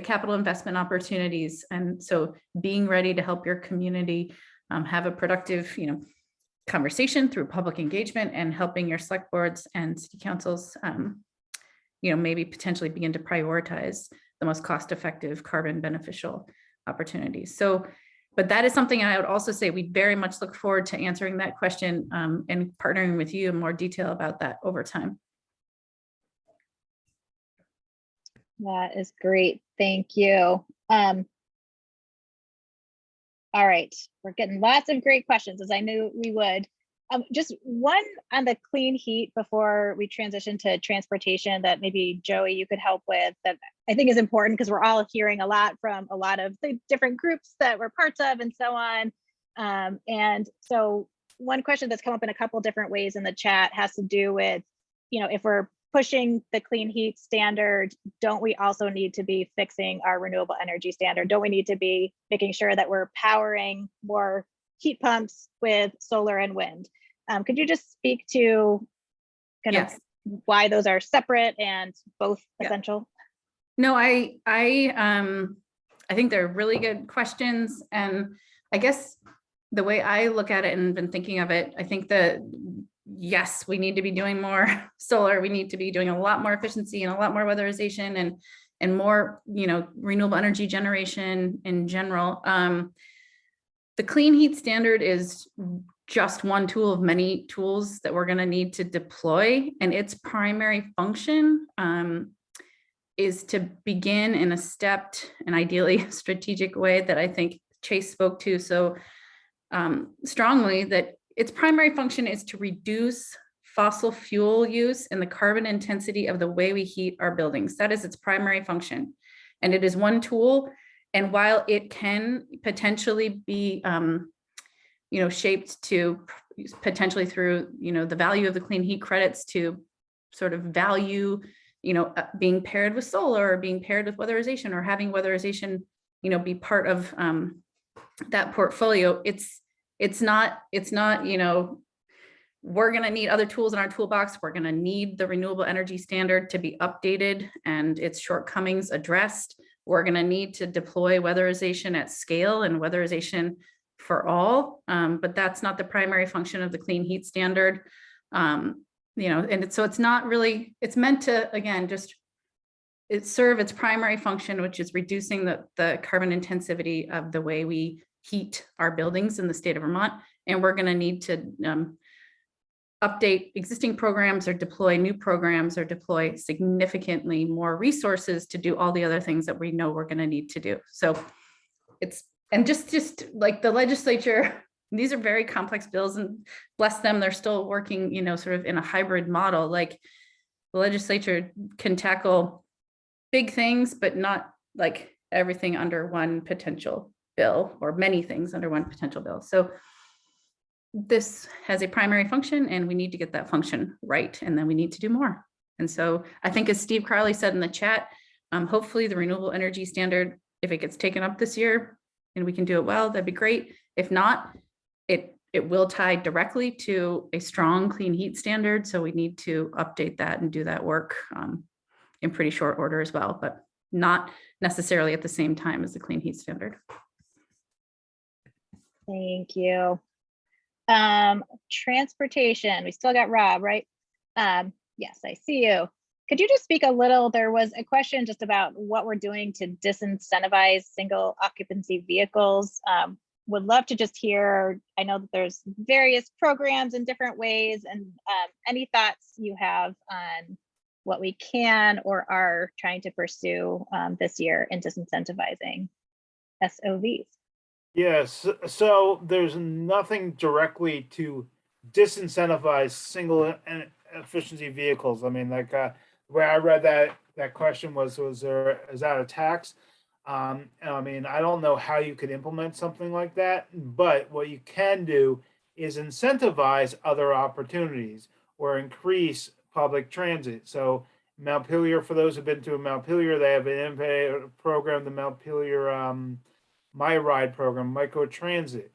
capital investment opportunities. And so being ready to help your community have a productive, conversation through public engagement, and helping your select boards and city councils, maybe potentially begin to prioritize the most cost-effective, carbon beneficial opportunities. So, but that is something I would also say we very much look forward to answering that question and partnering with you in more detail about that over time. That is great. Thank you. All right, we're getting lots of great questions, as I knew we would. Just one on the clean heat before we transition to transportation that maybe Joey, you could help with, that I think is important, because we're all hearing a lot from a lot of the different groups that we're parts of and so on. And so one question that's come up in a couple different ways in the chat has to do with, if we're pushing the clean heat standard, don't we also need to be fixing our renewable energy standard? Don't we need to be making sure that we're powering more heat pumps with solar and wind? Could you just speak to kind of why those are separate and both essential? No, I think they're really good questions. And I guess the way I look at it and been thinking of it, I think that yes, we need to be doing more solar. We need to be doing a lot more efficiency and a lot more weatherization and more, renewable energy generation in general. The clean heat standard is just one tool of many tools that we're going to need to deploy, and its primary function is to begin in a stepped and ideally strategic way that I think Chase spoke to so strongly, that its primary function is to reduce fossil fuel use and the carbon intensity of the way we heat our buildings. That is its primary function. And it is one tool. And while it can potentially be shaped to potentially through, the value of the clean heat credits to sort of value, being paired with solar or being paired with weatherization or having weatherization, be part of that portfolio. It's not, we're going to need other tools in our toolbox. We're going to need the renewable energy standard to be updated and its shortcomings addressed. We're going to need to deploy weatherization at scale and weatherization for all, but that's not the primary function of the clean heat standard. So it's not really, it's meant to, again, just serve its primary function, which is reducing the carbon intensity of the way we heat our buildings in the state of Vermont. And we're going to need to update existing programs or deploy new programs or deploy significantly more resources to do all the other things that we know we're going to need to do. So it's, and just like the legislature, these are very complex bills, and bless them, they're still working, sort of in a hybrid model. Like the legislature can tackle big things, but not like everything under one potential bill, or many things under one potential bill. So this has a primary function, and we need to get that function right, and then we need to do more. And so I think, as Steve Crowley said in the chat, hopefully the renewable energy standard, if it gets taken up this year and we can do it well, that'd be great. If not, it will tie directly to a strong clean heat standard. So we need to update that and do that work in pretty short order as well, but not necessarily at the same time as the clean heat standard. Thank you. Transportation, we still got Rob, right? Yes, I see you. Could you just speak a little, there was a question just about what we're doing to disincentivize single occupancy vehicles. Would love to just hear, I know that there's various programs in different ways, and any thoughts you have on what we can or are trying to pursue this year in disincentivizing SOVs. Yes, so there's nothing directly to disincentivize single efficiency vehicles. I mean, like where I read that question is that a tax? I mean, I don't know how you could implement something like that, but what you can do is incentivize other opportunities or increase public transit. So Montpelier, for those who've been to Montpelier, they have an MPA program, the Montpelier My Ride program, microtransit.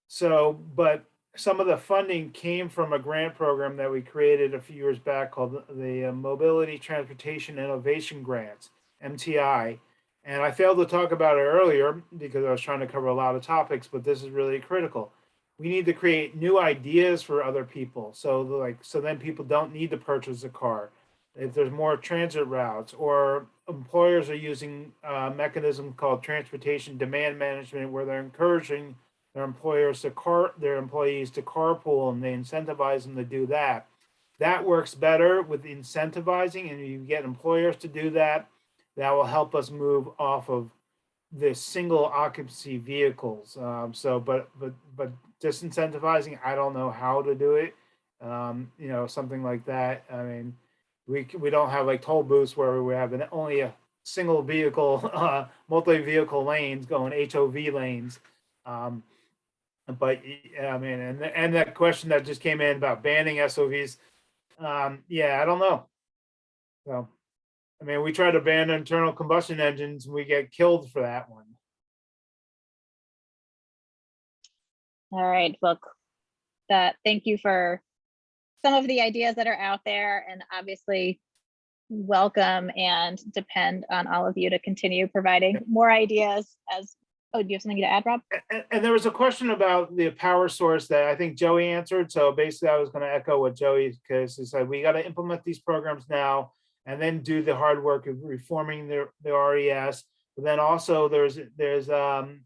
So, but some of the funding came from a grant program that we created a few years back called the Mobility Transportation Innovation Grants, MTI. And I failed to talk about it earlier because I was trying to cover a lot of topics, but this is really critical. We need to create new ideas for other people. So then people don't need to purchase a car. If there's more transit routes, or employers are using a mechanism called transportation demand management, where they're encouraging their employees to carpool, and they incentivize them to do that. That works better with incentivizing, and you get employers to do that. That will help us move off of the single occupancy vehicles. But disincentivizing, I don't know how to do it. Something like that. I mean, we don't have like toll booths where we have only a single vehicle, multi-vehicle lanes going HOV lanes. But I mean, and that question that just came in about banning SOVs. Yeah, I don't know. So, I mean, we try to ban internal combustion engines, and we get killed for that one. All right, well, thank you for some of the ideas that are out there, and obviously welcome and depend on all of you to continue providing more ideas. Do you have something to add, Rob? And there was a question about the power source that I think Joey answered. So basically I was going to echo what Joey, because he said we got to implement these programs now and then do the hard work of reforming the RES. But then also there's the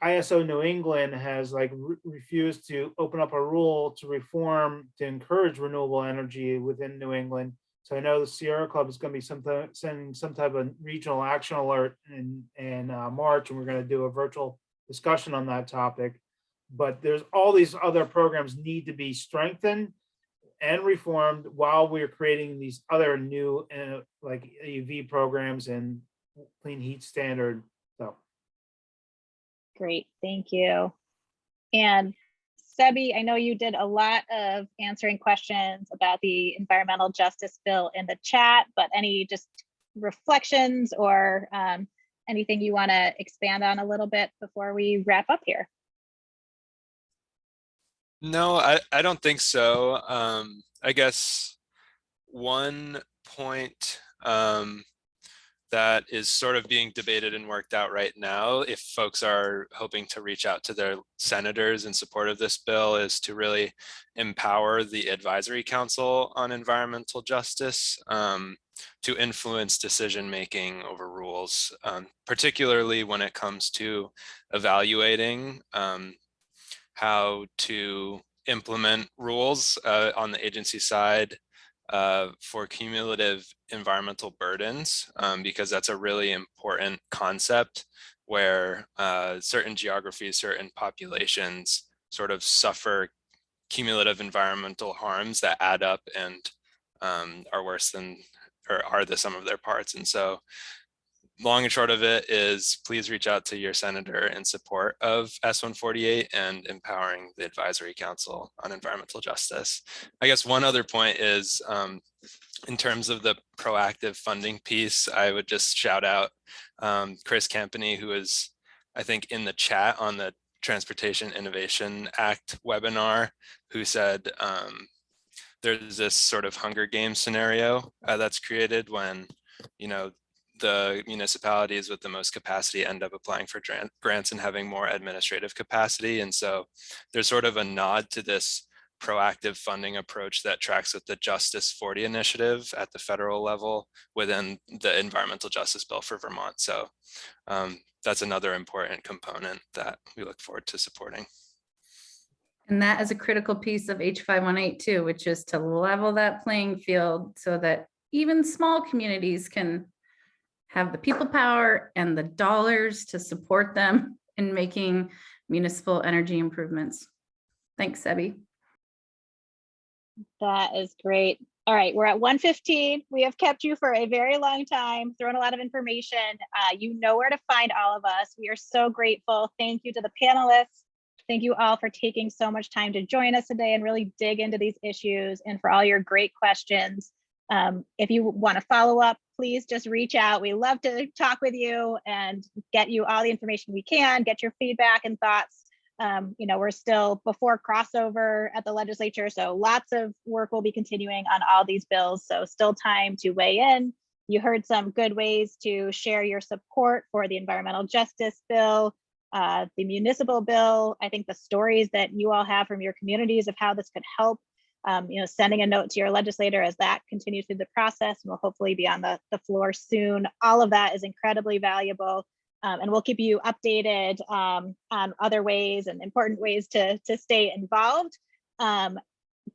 ISO New England has refused to open up a rule to reform to encourage renewable energy within New England. So I know the Sierra Club is going to be sending some type of regional action alert in March, and we're going to do a virtual discussion on that topic. But there's all these other programs need to be strengthened and reformed while we're creating these other new like EV programs and clean heat standard. So Great, thank you. And Sebi, I know you did a lot of answering questions about the environmental justice bill in the chat, but any just reflections or anything you want to expand on a little bit before we wrap up here? No, I don't think so. I guess one point that is sort of being debated and worked out right now, if folks are hoping to reach out to their senators in support of this bill, is to really empower the Advisory Council on Environmental Justice to influence decision-making over rules, particularly when it comes to evaluating how to implement rules on the agency side for cumulative environmental burdens, because that's a really important concept where certain geographies, certain populations sort of suffer cumulative environmental harms that add up and are worse than, or are the sum of their parts. And so long and short of it is, please reach out to your senator in support of S148 and empowering the Advisory Council on Environmental Justice. I guess one other point is, in terms of the proactive funding piece, I would just shout out Chris Campany, who is, I think, in the chat on the Transportation Innovation Act webinar, who said there's this sort of Hunger Games scenario that's created when, you know, the municipalities with the most capacity end up applying for grants and having more administrative capacity. And so there's sort of a nod to this proactive funding approach that tracks with the Justice 40 initiative at the federal level within the environmental justice bill for Vermont. So that's another important component that we look forward to supporting. And that is a critical piece of H518 too, which is to level that playing field so that even small communities can have the people power and the dollars to support them in making municipal energy improvements. Thanks, Sebi. That is great. All right, we're at 1:15. We have kept you for a very long time, thrown a lot of information. You know where to find all of us. We are so grateful. Thank you to the panelists. Thank you all for taking so much time to join us today and really dig into these issues, and for all your great questions. If you want to follow up, please just reach out. We love to talk with you and get you all the information we can, get your feedback and thoughts. You know, we're still before crossover at the legislature, so lots of work will be continuing on all these bills, so still time to weigh in. You heard some good ways to share your support for the environmental justice bill, the municipal bill. I think the stories that you all have from your communities of how this could help, you know, sending a note to your legislator as that continues through the process, and will hopefully be on the floor soon. All of that is incredibly valuable. And we'll keep you updated on other ways and important ways to stay involved.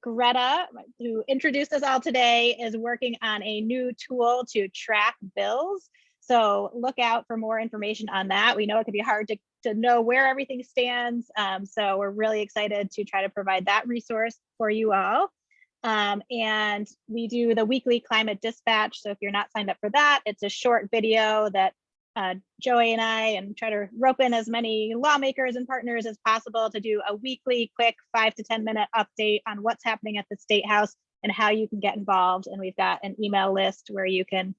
Greta, who introduced us all today, is working on a new tool to track bills. So look out for more information on that. We know it can be hard to know where everything stands. So we're really excited to try to provide that resource for you all. And we do the weekly climate dispatch. So if you're not signed up for that, it's a short video that Joey and I try to rope in as many lawmakers and partners as possible to do a weekly quick 5 to 10 minute update on what's happening at the State House and how you can get involved. And we've got an email list where you can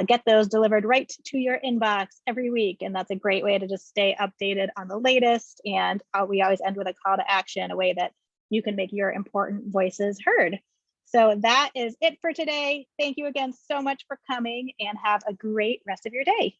get those delivered right to your inbox every week. And that's a great way to just stay updated on the latest. And we always end with a call to action, a way that you can make your important voices heard. So that is it for today. Thank you again so much for coming, and have a great rest of your day.